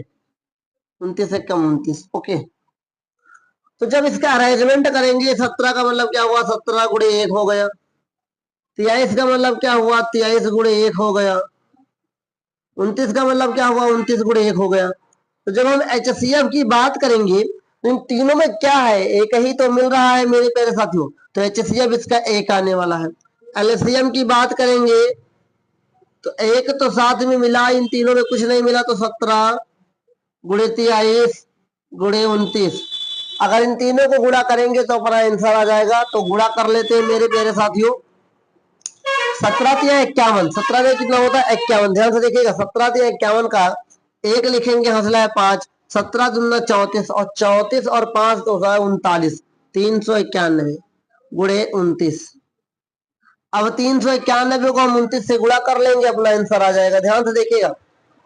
29 से कम 29। ओके, तो जब इसका अरेंजमेंट करेंगे 17 का मतलब क्या हुआ 17 गुणे 1 हो गया, 23 का मतलब क्या हुआ 23 गुणे 1 हो गया, 29 का मतलब क्या हुआ 29 गुणे 1 हो गया। तो जब हम HCF की बात करेंगे तो इन तीनों में क्या है एक ही तो मिल रहा है मेरे प्यारे साथियों, तो HCF इसका 1 आने वाला है। LCM की बात करेंगे तो 1 तो साथ में मिला, इन तीनों में कुछ नहीं मिला, तो 17 गुणे 23 गुणे 29। अगर इन तीनों को गुणा करेंगे तो अपना आंसर आ जाएगा। तो गुणा कर लेते हैं मेरे प्यारे साथियों, 17 या 51, 17 में कितना होता है 51। ध्यान से देखिएगा 17 या 51 का 1 लिखेंगे हंसला है 5, 17 दूना 34 और 34 और 5 तो होता है 39, 391 गुणे 29। अब 391 को हम 29 से गुणा कर लेंगे, अपना आंसर आ जाएगा। ध्यान से देखिएगा,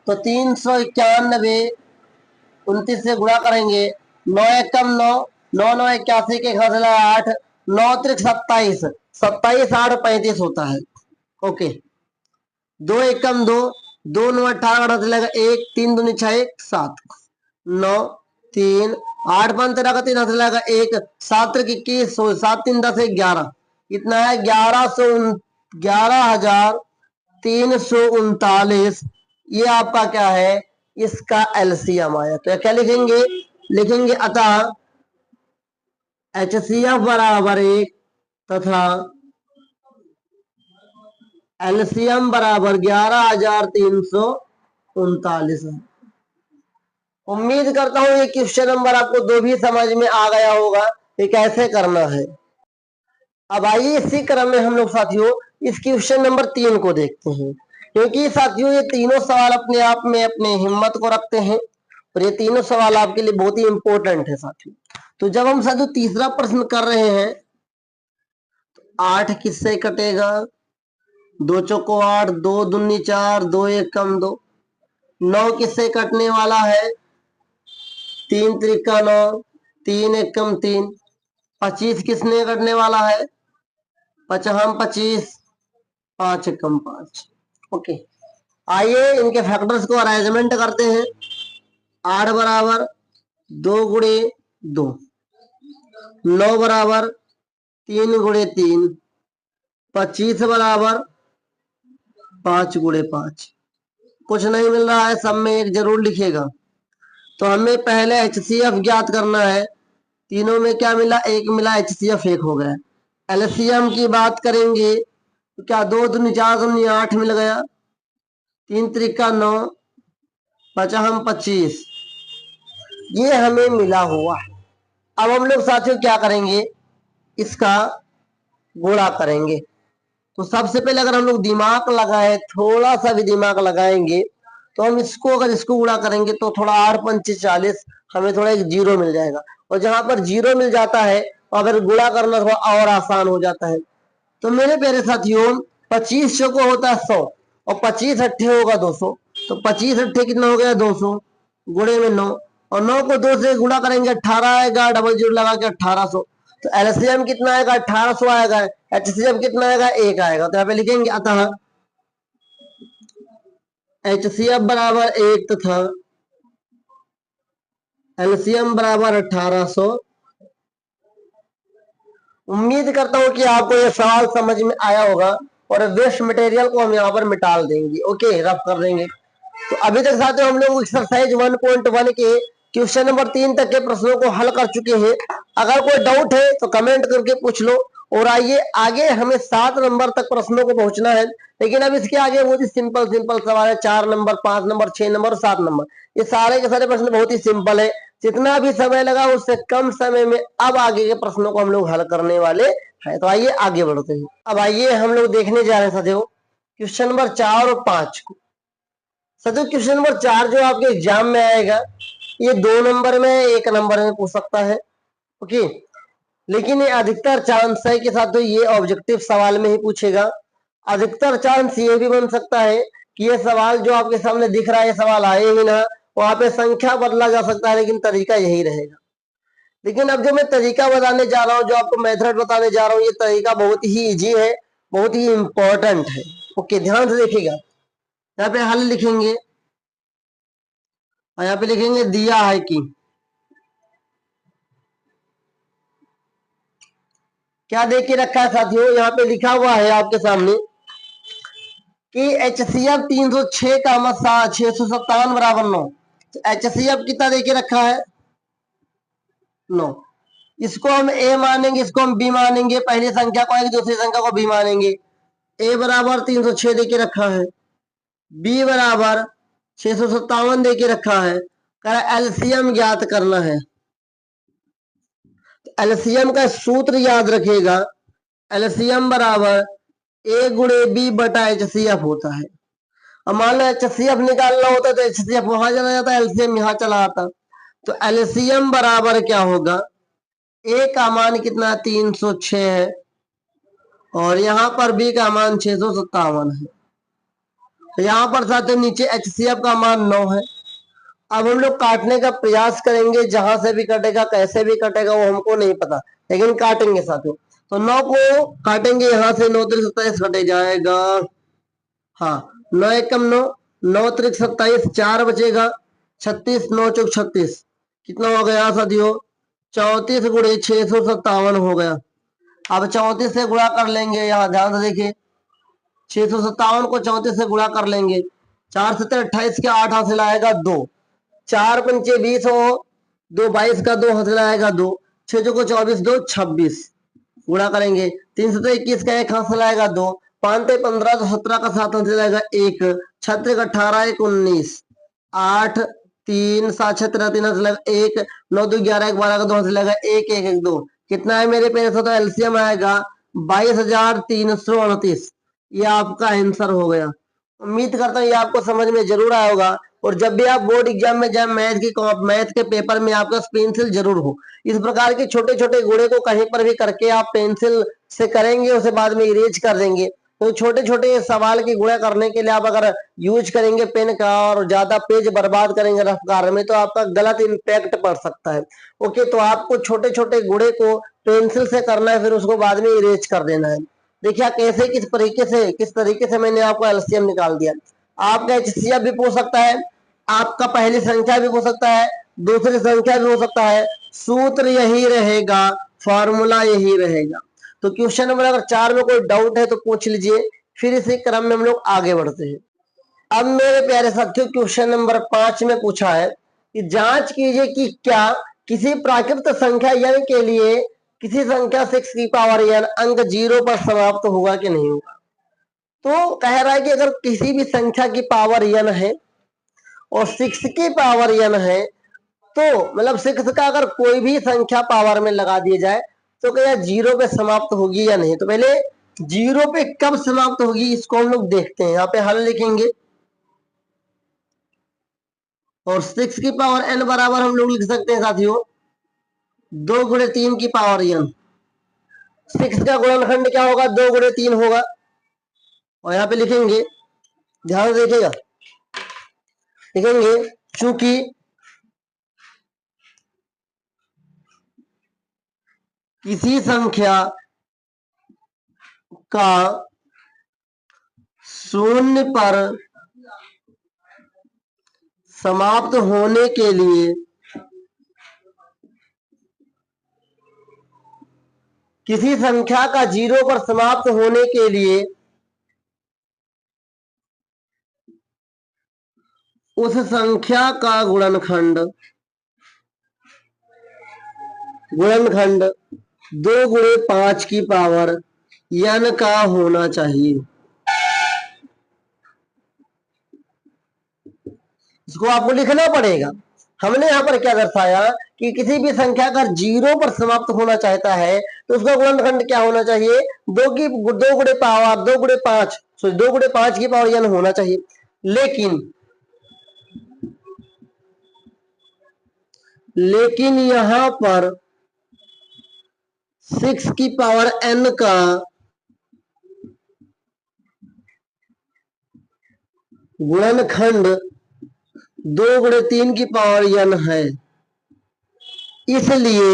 तो 391 29 से गुणा करेंगे, 9 एकम 9, 9 9 81 के घर चला 8, 9 त्रिक 27, 27 8 35 होता है। ओके, 2 एकम 2, 2 9 18 चलेगा 1, 3 दूनी 6 7, 9 3 8 5 13 का 3 चलेगा 1, 7 त्रिक 21, 7 3 10 11, कितना है 11,339। ये आपका क्या है, इसका एलसीएम आया। तो क्या लिखेंगे, लिखेंगे अतः HCF बराबर 1 तथा एलसीएम बराबर 11,339 है। उम्मीद करता हूं ये क्वेश्चन नंबर आपको 2 भी समझ में आ गया होगा कि कैसे करना है। अब आइए इसी क्रम में हम लोग साथियों इस क्वेश्चन नंबर 3 को देखते हैं, क्योंकि साथियों ये तीनों सवाल अपने आप में अपने हिम्मत को रखते हैं और ये तीनों सवाल आपके लिए बहुत ही इंपॉर्टेंट है साथियों। तो जब हम साथियों तीसरा प्रश्न कर रहे हैं, तो 8 किससे कटेगा, 2 चौको 8, 2 दूनी 4, 2 एकम 2, 9 किससे कटने वाला है, 3 त्रिका 9, 3 एकम 3, 25 किसने कटने वाला है, 55 25, 5 एकम 5। ओके, आइए इनके फैक्टर्स को अरेंजमेंट करते हैं। 8 बराबर 2 गुणे 2, 9 बराबर 3 गुणे 3, 25 बराबर 5 गुणे 5। कुछ नहीं मिल रहा है, सब में एक जरूर लिखिएगा। तो हमें पहले HCF ज्ञात करना है। तीनों में क्या मिला, एक मिला, HCF 1 हो गया। एलसीएम की बात करेंगे तो क्या 2 दूनी 4 दूनी 8 मिल गया, 3 त्रिका 9, 55 25, ये हमें मिला हुआ है। अब हम लोग साथियों क्या करेंगे, इसका गुणा करेंगे। तो सबसे पहले अगर हम लोग दिमाग लगाए, थोड़ा सा भी दिमाग लगाएंगे, तो हम इसको अगर इसको गुणा करेंगे तो थोड़ा 8 पंचे 40, हमें थोड़ा एक जीरो मिल जाएगा। और जहां पर जीरो मिल जाता है अगर गुणा करना थोड़ा और आसान हो जाता है। तो मेरे प्यारे साथियों 25 चौको होता है 100 और 25 अट्ठे होगा 200, तो 25 अट्ठे कितना हो गया 200 गुणे में 9, और 9 को 2 से गुणा करेंगे 18 आएगा, डबल जीरो लगा के 1800। तो एलसीएम कितना आएगा, 1800 आएगा। HCF कितना आएगा, 1 आएगा। तो यहाँ पे लिखेंगे अतः HCF बराबर 1 तथा एलसीएम बराबर 1800। उम्मीद करता हूं कि आपको यह सवाल समझ में आया होगा और वेस्ट मटेरियल को हम यहाँ पर मिटा देंगे। ओके, रफ कर देंगे। तो अभी तक साथियों हम लोग एक्सरसाइज 1.1 के क्वेश्चन नंबर 3 तक के प्रश्नों को हल कर चुके हैं। अगर कोई डाउट है तो कमेंट करके पूछ लो। और आइए आगे हमें 7 नंबर तक प्रश्नों को पहुंचना है, लेकिन अब इसके आगे बहुत ही सिंपल सिंपल सवाल है। 4 नंबर, 5 नंबर, 6 नंबर, 7 नंबर, ये सारे के सारे प्रश्न बहुत ही सिंपल है। जितना भी समय लगा उससे कम समय में अब आगे के प्रश्नों को हम लोग हल करने वाले हैं। तो आइए आगे बढ़ते हैं। अब आइए हम लोग देखने जा रहे हैं साथियों क्वेश्चन नंबर 4 और 5 को। साथियों क्वेश्चन नंबर 4 जो आपके एग्जाम में आएगा, ये 2 नंबर में, 1 नंबर में पूछ सकता है। ओके, लेकिन ये अधिकतर चांस है कि साथियों ये ऑब्जेक्टिव सवाल में ही पूछेगा। अधिकतर चांस ये भी बन सकता है कि ये सवाल जो आपके सामने दिख रहा है ये सवाल आए ही ना, वहां पे संख्या बदला जा सकता है, लेकिन तरीका यही रहेगा। लेकिन अब जो मैं तरीका बताने जा रहा हूँ, जो आपको मेथड बताने जा रहा हूँ, ये तरीका बहुत ही इजी है, बहुत ही इंपॉर्टेंट है। ओके, ध्यान से देखिएगा। यहाँ पे हल लिखेंगे और यहाँ पे लिखेंगे दिया है कि, क्या देख के रखा है साथियों, यहाँ पे लिखा हुआ है आपके सामने कि HCF 306 का मसा 657 बराबर 9। तो HCF कितना देके रखा है, 9। इसको हम A मानेंगे, इसको हम B मानेंगे, पहली संख्या को दूसरी संख्या को B मानेंगे। A बराबर 306 देके रखा है, B बराबर 657 देके रखा है। एलसीएम ज्ञात करना है। एलसीएम का सूत्र याद रखिएगा, एलसीएम बराबर A गुणे B बटा HCF होता है। अब मान लो HCF निकालना होता है तो HCF वहां चला जाता है, एलसीएम यहाँ चला आता। तो एलसीएम बराबर क्या होगा, ए का मान कितना 306 है और यहाँ पर बी का मान 657 है। तो यहाँ पर साथियों नीचे एचसीएफ का मान 9 है। अब हम लोग काटने का प्रयास करेंगे, जहां से भी कटेगा कैसे भी कटेगा वो हमको नहीं पता, लेकिन काटेंगे साथियों। तो 9 को काटेंगे, यहाँ से 9 त्रिक 27 कटे जाएगा। हाँ 9 एकम 9, 9 त्रिक 27, 4 बचेगा 36, 9 चौक 36, कितना हो गया साथियों 34 गुणे 657 हो गया। अब 34 से गुणा कर लेंगे, यहाँ ध्यान से देखिए 657 को 34 से गुणा कर लेंगे, 4 7 28 के 8 हासिल आएगा 2, 4 पंचे 20 हो 2 22 का 2 हासिल आएगा 2, 6 को 24 2 26 गुणा करेंगे, 3 7 21 का 1 हासिल आएगा 2, 5 15 तो 17 का 7 हासिल आएगा 1, 36 18 1 19, 8 3 7 6 13 3 हासिल आएगा 1, 9 2 11 1 12 का 2 हासिल आएगा 1 1 1 2, कितना है मेरे पेज से, तो एलसीएम आएगा 22,329। ये आपका आंसर हो गया। उम्मीद करता हूँ ये आपको समझ में जरूर आया होगा। और जब भी आप बोर्ड एग्जाम में जाए मैथ के पेपर में आपका पेंसिल जरूर हो। इस प्रकार के छोटे छोटे गुणे को कहीं पर भी करके आप पेंसिल से करेंगे, उसे बाद में इरेज कर देंगे। तो छोटे छोटे सवाल की गुणे करने के लिए आप अगर यूज करेंगे पेन का और ज्यादा पेज बर्बाद करेंगे रफ्तार में, तो आपका गलत इम्पैक्ट पड़ सकता है। ओके, तो आपको छोटे छोटे गुणे को पेंसिल से करना है, फिर उसको बाद में इरेज कर देना है। देखिए कैसे किस तरीके से मैंने आपको एलसीएम निकाल दिया। आपका एचसीएफ भी पूछ सकता है, आपका पहली संख्या भी हो सकता है, दूसरी संख्या भी हो सकता है, सूत्र यही रहेगा, फॉर्मूला यही रहेगा। तो क्वेश्चन नंबर अगर 4 में कोई डाउट है तो पूछ लीजिए, फिर इसी क्रम में हम लोग आगे बढ़ते हैं। अब मेरे प्यारे साथियों क्वेश्चन नंबर 5 में पूछा है कि जांच कीजिए कि क्या किसी प्राकृत संख्या n के लिए किसी संख्या 6 की पावर n अंक 0 पर समाप्त होगा कि नहीं होगा। तो कह रहा है कि अगर किसी भी संख्या की पावर n है और 6 की पावर n है, तो मतलब 6 का अगर कोई भी संख्या पावर में लगा दिया जाए तो क्या 0 पे समाप्त होगी या नहीं। तो पहले 0 पे कब समाप्त होगी इसको हम लोग देखते हैं। यहाँ पे हल लिखेंगे और 6 की पावर n बराबर हम लोग लिख सकते हैं साथियों 2 गुणे 3 की पावर n। 6 का गुणनखंड क्या होगा, 2 गुणे 3 होगा। और यहाँ पे लिखेंगे, ध्यान से देखिएगा, लिखेंगे चूंकि किसी संख्या का 0 पर समाप्त होने के लिए किसी संख्या का 0 पर समाप्त होने के लिए उस संख्या का गुणनखंड 2 गुणे 5 की पावर n का होना चाहिए। इसको आपको लिखना पड़ेगा। हमने यहाँ पर क्या दर्शाया कि किसी भी संख्या का 0 पर समाप्त होना चाहता है तो उसका गुणनखंड क्या होना चाहिए, 2 गुणे पावर 2 गुणे 5 2 गुणे 5 की पावर n होना चाहिए। लेकिन यहां पर 6 की पावर n का गुणनखंड 2 गुणे 3 की पावर n है, इसलिए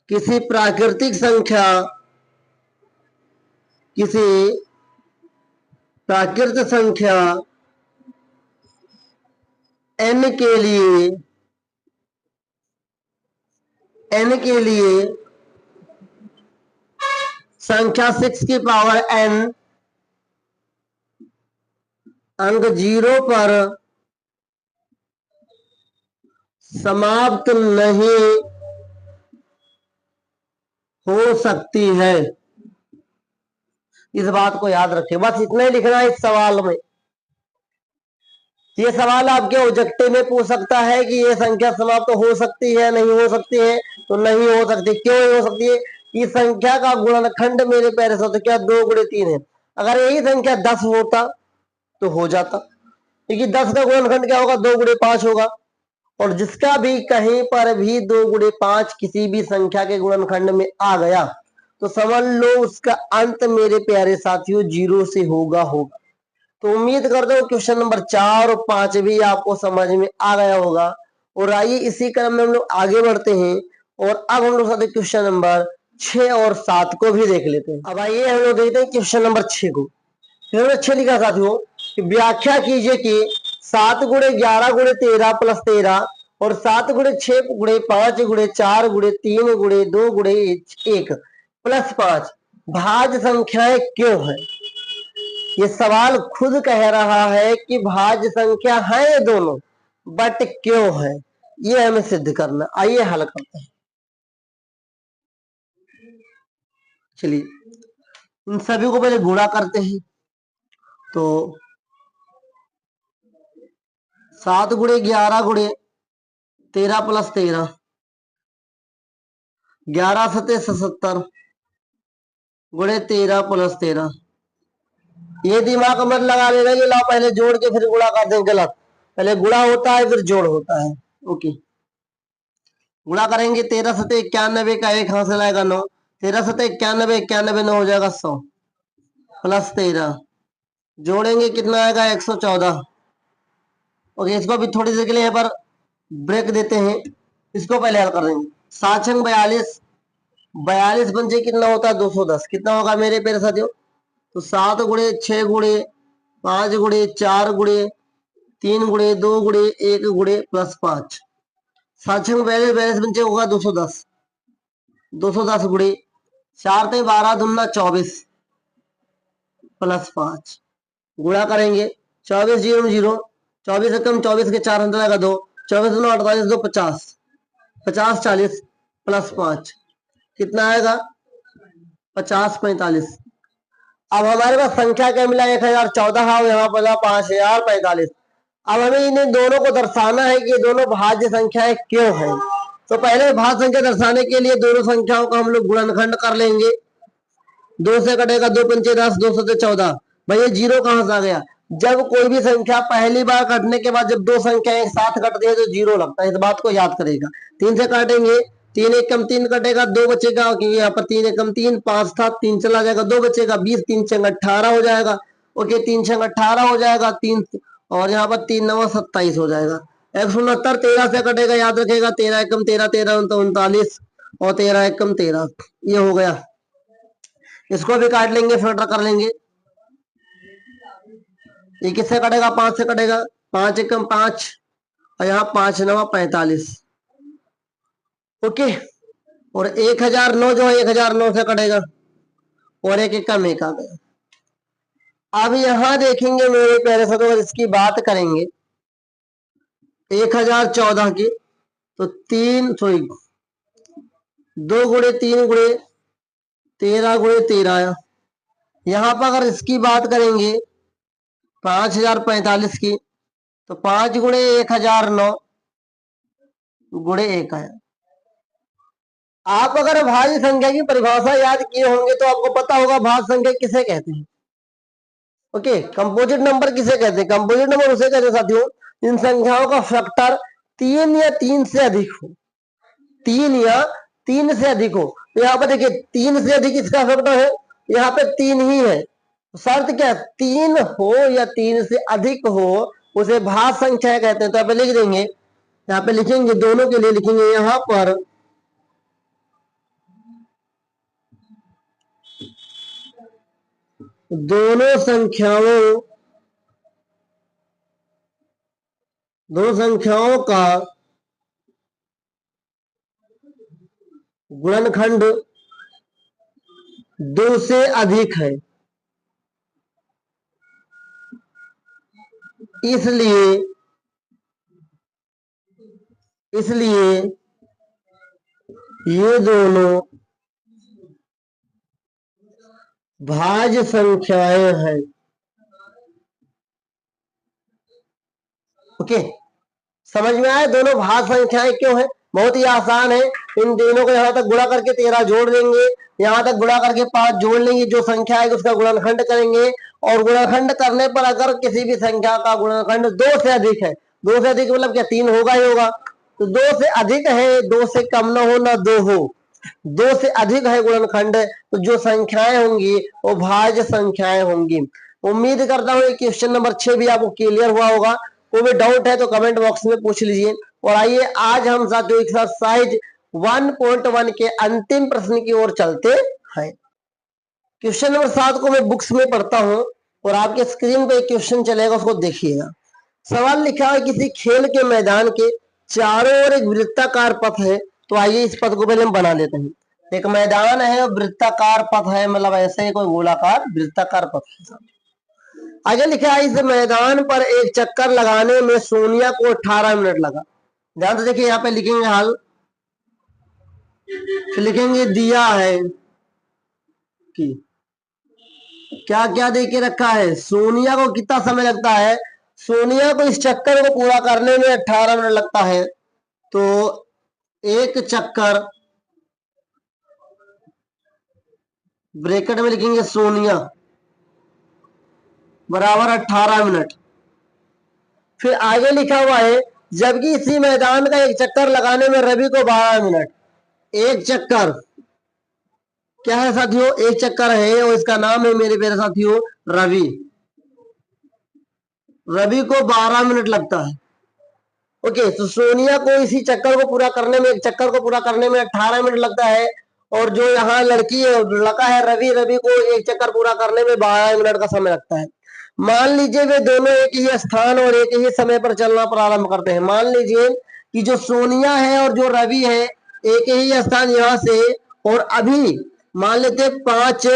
किसी प्राकृतिक संख्या n के लिए संख्या 6 की पावर n अंक 0 पर समाप्त नहीं हो सकती है। इस बात को याद रखें, बस इतना ही लिखना है इस सवाल में। ये सवाल आपके ऑब्जेक्टिव में पूछ सकता है कि ये संख्या समाप्त हो सकती है नहीं हो सकती है, तो नहीं हो सकती। क्यों नहीं हो सकती है, इस संख्या का गुणनखंड मेरे प्यारे साथियों क्या 2 गुणे 3 है। अगर यही संख्या 10 होता तो हो जाता, क्योंकि 10 का गुणनखंड क्या होगा, 2 गुणे 5 होगा। और जिसका भी कहीं पर भी 2 गुणे 5 किसी भी संख्या के गुणनखंड में आ गया तो समझ लो उसका अंत मेरे प्यारे साथियों 0 से होगा। तो उम्मीद करता हूँ क्वेश्चन नंबर 4 और 5 भी आपको समझ में आ गया होगा। और आइए इसी क्रम में हम लोग आगे बढ़ते हैं और अब हम लोग साथ क्वेश्चन नंबर 6 और 7 को भी देख लेते हैं। अब आइए हम लोग देखते हैं क्वेश्चन नंबर 6 को। क्वेश्चन नंबर 6 लिखा साथियों कि व्याख्या कीजिए कि 7 गुणे 11 गुणे 13 प्लस 13 और 7 गुणे 6 गुणे 5 गुणे 4 गुणे 3 गुणे 2 गुणे 1 प्लस 5 भाज्य संख्याएं क्यों है। ये सवाल खुद कह रहा है कि भाज्य संख्या है ये दोनों, बट क्यों है ये हमें सिद्ध करना। आइए हल करते हैं। चलिए इन सभी को पहले गुणा करते हैं। तो 7 गुणे 11 गुणे 13 प्लस 13, 11 सते 77 गुणे 13 प्लस 13। ये दिमाग मत लगा लेना कि ला पहले जोड़ के फिर गुणा कर दें, गलत। पहले गुणा होता है फिर जोड़ होता है। ओके, गुणा करेंगे 13 सते 91 का 1 हासिल आएगा 9, 13 सते 91, 91 9 हो जाएगा 100 प्लस 13, जोड़ेंगे कितना आएगा 114। ओके, इसको भी थोड़ी देर के लिए यहाँ पर ब्रेक देते हैं, इसको पहले हल कर देंगे। 7 छंग 42, 42 पंचे कितना होता है 210, कितना होगा मेरे प्यारे साथियों। तो 7 गुणे 6 गुणे 5 गुणे 4 गुणे 3 गुणे 2 गुणे 1 गुणे प्लस 5, 7 छंग 42, 42 पंचे होगा 210, 210 गुणे 4 ते 12 दूना 24 प्लस 5, गुणा करेंगे 24 0 0, 24 रकम 24 के 4 अंदर आएगा 2, 24 9 48 2 50, 50 40 प्लस 5 कितना आएगा 50 45। अब हमारे पास संख्या क्या मिला 1014 और यहाँ पर 5045। अब हमें इन्हें दोनों को दर्शाना है कि ये दोनों भाज्य संख्याएं क्यों हैं। तो पहले भाज्य संख्या दर्शाने के लिए दोनों संख्याओं का हम लोग गुणनखंड कर लेंगे। 2 से कटेगा 2 पंचे 10, 2 सते 14। भाई ये जीरो कहां से आ गया, जब कोई भी संख्या पहली बार कटने के बाद जब दो संख्या एक साथ कटती है तो जीरो लगता है, इस बात को याद करेगा। 3 से काटेंगे, 3 एकम 3 कटेगा, 2 बचेगा, क्योंकि यहाँ पर 3 एकम 3, 5 था, 3 चला जाएगा, 2 बचेगा, 20, 3 छंग 18 हो जाएगा। ओके, 3 छंग 18 हो जाएगा, 3 और यहाँ पर 3 9 27 हो जाएगा। 169 13 से कटेगा, याद रखेगा, 13 एकम 13, 13 39 और 13 एकम 13, ये हो गया। इसको भी काट लेंगे, फिल्टर कर लेंगे। ये किससे कटेगा, 5 से कटेगा, 5 एकम 5 और यहाँ 5 9 45। ओके, और 1009 जो है 1009 से कटेगा और एक एकम 1 आ गया। अब यहां देखेंगे मेरे प्यारे साथियों, अगर इसकी बात करेंगे 1014 की तो 2 गुणे 3 गुणे 13 गुणे 13 आया। यहां पर अगर इसकी बात करेंगे 5045 की तो 5 गुणे 1009 गुणे 1 आया। आप अगर भाज्य संख्या की परिभाषा याद किए होंगे तो आपको पता होगा भाज्य संख्या किसे कहते हैं। ओके, कंपोजिट नंबर किसे कहते हैं, कंपोजिट नंबर उसे कहते हैं साथियों इन संख्याओं का फैक्टर 3 या 3 से अधिक हो, 3 या 3 से अधिक हो। तो यहाँ पर देखिए 3 से अधिक इसका फैक्टर है, यहाँ पे 3 ही है। शर्त क्या है, 3 हो या 3 से अधिक हो उसे भाज्य संख्या कहते हैं। तो यहाँ पे लिख देंगे, यहाँ पे लिखेंगे, दोनों के लिए लिखेंगे, यहाँ पर दोनों संख्याओं का गुणनखंड 2 से अधिक है, इसलिए ये दोनों भाज्य संख्याएं हैं। ओके, समझ में आया दोनों भाज्य संख्याएं क्यों है। बहुत ही आसान है। इन तीनों को यहाँ तक गुणा करके 13 जोड़ देंगे, यहाँ तक गुणा करके 5 जोड़ लेंगे, जो संख्या है उसका गुणनखंड करेंगे, और गुणनखंड करने पर अगर किसी भी संख्या का गुणनखंड 2 से अधिक है, 2 से अधिक मतलब क्या 3 होगा ही होगा, तो 2 से अधिक है, 2 से कम ना हो ना 2 हो, 2 से अधिक है गुणनखंड, तो जो संख्याएं होंगी वो भाज्य संख्याएं होंगी। उम्मीद करता हूँ क्वेश्चन नंबर 6 भी आपको क्लियर हुआ होगा। कोई भी डाउट है तो कमेंट बॉक्स में पूछ लीजिए। और आइए आज हम साथियों एक्सरसाइज 1.1 के अंतिम प्रश्न की ओर चलते हैं। क्वेश्चन नंबर 7 को मैं बुक्स में पढ़ता हूं और आपके स्क्रीन पे एक क्वेश्चन चलेगा, उसको देखिएगा। सवाल लिखा है किसी खेल के मैदान के चारों ओर एक वृत्ताकार पथ है। तो आइए इस पथ को पहले हम बना लेते हैं। एक मैदान है, वृत्ताकार पथ है, मतलब ऐसे ही कोई गोलाकार वृत्ताकार पथ है। आगे लिखा है इस मैदान पर एक चक्कर लगाने में सोनिया को 18 मिनट लगा। ध्यान से देखिए, यहाँ पे लिखेंगे हाल, लिखेंगे दिया है कि क्या क्या दे के रखा है, सोनिया को कितना समय लगता है। सोनिया को इस चक्कर को पूरा करने में 18 मिनट लगता है। तो एक चक्कर ब्रैकेट में लिखेंगे सोनिया बराबर 18 मिनट। फिर आगे लिखा हुआ है जबकि इसी मैदान का एक चक्कर लगाने में रवि को 12 मिनट। एक चक्कर क्या है साथियों, एक चक्कर है और इसका नाम है मेरे प्यारे साथियों रवि। रवि को 12 मिनट लगता है। ओके, तो सोनिया को इसी चक्कर को पूरा करने में, एक चक्कर को पूरा करने में 18 मिनट लगता है। और जो यहाँ लड़की है, लड़का है रवि, रवि को एक चक्कर पूरा करने में 12 मिनट का समय लगता है। मान लीजिए वे दोनों एक ही स्थान और एक ही समय पर चलना प्रारंभ करते हैं। मान लीजिए कि जो सोनिया है और जो रवि है एक ही स्थान यहाँ से, और अभी मान लेते हैं 5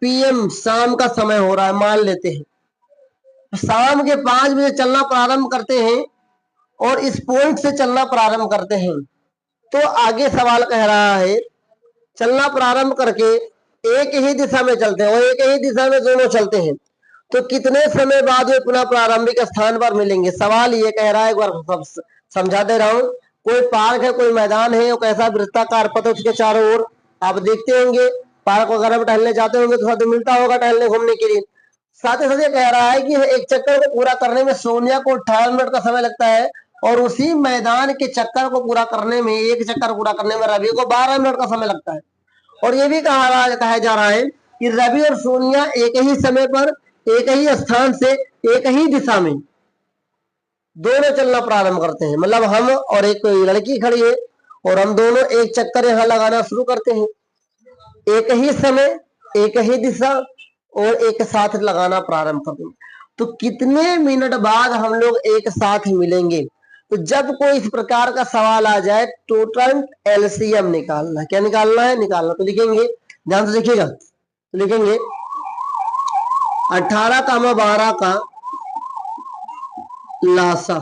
PM शाम का समय हो रहा है, मान लेते हैं शाम के 5 बजे चलना प्रारंभ करते हैं और इस पॉइंट से चलना प्रारंभ करते हैं। तो आगे सवाल कह रहा है चलना प्रारंभ करके एक ही दिशा में चलते हैं और एक ही दिशा में दोनों चलते हैं, तो कितने समय बाद वे पुनः प्रारंभिक स्थान पर मिलेंगे। सवाल ये कह रहा है, एक बार समझा दे रहा हूं। कोई पार्क है, कोई मैदान है, कैसा वृत्ताकार पथ उसके चारों ओर आप देखते होंगे। पार्क वगैरह में टहलने जाते होंगे तो साथ मिलता होगा टहलने घूमने के लिए। साथ ही साथ ये कह रहा है कि एक चक्कर को पूरा करने में सोनिया को 18 मिनट का समय लगता है और उसी मैदान के चक्कर को पूरा करने में, एक चक्कर पूरा करने में रवि को 12 मिनट का समय लगता है। और ये भी कहा जा रहा है कि रवि और सोनिया एक ही समय पर एक ही स्थान से एक ही दिशा में दोनों चलना प्रारंभ करते हैं। मतलब हम और एक लड़की खड़ी है और हम दोनों एक चक्कर यहाँ लगाना शुरू करते हैं, एक ही समय एक ही दिशा और एक साथ लगाना प्रारंभ करते हैं। तो कितने मिनट बाद हम लोग एक साथ मिलेंगे। तो जब कोई इस प्रकार का सवाल आ जाए टोटल LCM निकालना है। क्या निकालना है? निकालना। तो लिखेंगे, ध्यान से देखिएगा, तो लिखेंगे 18, 12 का लासा।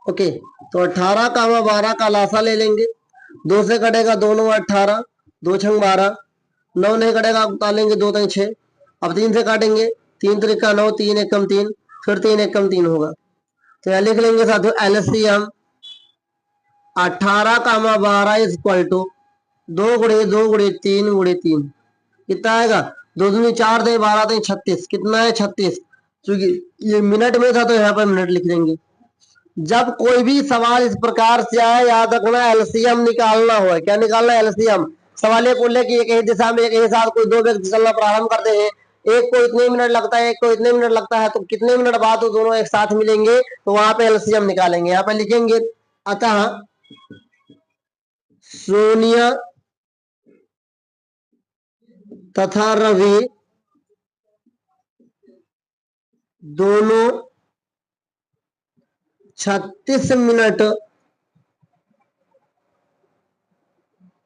ओके, तो 18, 12 का लासा ले लेंगे। 2 से कटेगा 2 9 18, 2 छंग 12, 9 नहीं कटेगा उतारेंगे 2 3 6। अब 3 से काटेंगे, 3 त्रिका 9, 3 एकम 3, फिर 3 एकम 3 होगा। तो यह लिख लेंगे साथियों LCM 18, 12 इक्वल टू 2 गुणे 2 गुणे 3 गुणे 3 कितना आएगा? 2 दूनी 4 दे 12 दे 36। कितना है? 36। क्योंकि ये मिनट में था तो यहाँ पर मिनट लिख देंगे। जब कोई भी सवाल इस प्रकार से आए, याद रखना LCM निकालना हो। क्या निकालना है? LCM। सवाल ये बोले कि एक ही दिशा में एक ही साथ कोई दो व्यक्ति चलना प्रारंभ करते हैं, एक को इतने मिनट लगता है, एक को इतने मिनट लगता है, तो कितने मिनट बाद वो दोनों एक साथ मिलेंगे, तो वहां पे LCM निकालेंगे। यहाँ पे लिखेंगे अतः सोनिया तथा रवि दोनों 36 मिनट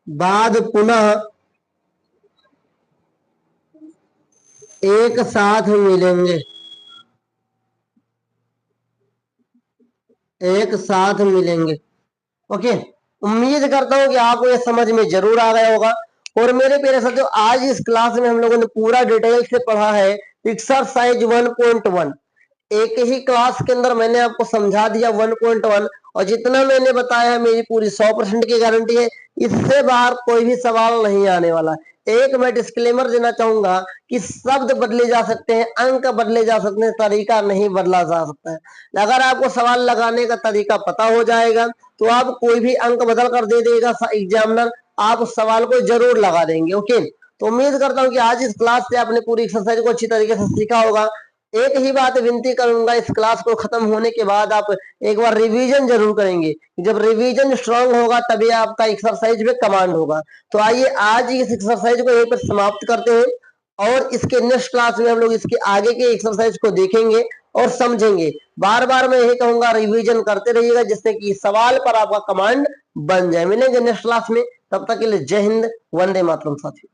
बाद पुनः एक साथ मिलेंगे। एक साथ मिलेंगे। ओके, उम्मीद करता हूं कि आपको ये समझ में जरूर आ गया होगा। और मेरे प्यारे साथियों, आज इस क्लास में हम लोगों ने पूरा डिटेल से पढ़ा है एक्सरसाइज 1.1। एक ही क्लास के अंदर मैंने आपको समझा दिया 1.1 और जितना मैंने बताया है मेरी पूरी 100% की गारंटी है, इससे बाहर कोई भी सवाल नहीं आने वाला। एक मैं डिस्क्लेमर देना चाहूंगा कि शब्द बदले जा सकते हैं, अंक बदले जा सकते हैं, तरीका नहीं बदला जा सकता है। अगर आपको सवाल लगाने का तरीका पता हो जाएगा तो आप कोई भी अंक बदल कर दे देगा एग्जामिनर, आप उस सवाल को जरूर लगा देंगे। ओके, तो उम्मीद करता हूं कि आज इस क्लास से आपने पूरी एक्सरसाइज को अच्छी तरीके से सीखा होगा। एक ही बात विनती करूंगा, इस क्लास को खत्म होने के बाद आप एक बार रिवीजन जरूर करेंगे। जब रिवीजन स्ट्रांग होगा तभी आपका एक्सरसाइज में कमांड होगा। तो आइए आज इस एक्सरसाइज को यहीं पर समाप्त करते हैं और इसके नेक्स्ट क्लास में हम लोग इसके आगे के एक्सरसाइज को देखेंगे और समझेंगे। बार बार मैं यही कहूंगा, रिवीजन करते रहिएगा जिससे कि सवाल पर आपका कमांड बन जाए। मिलेंगे नेक्स्ट क्लास में, तब तक के लिए जय हिंद, वंदे मातरम साथियों।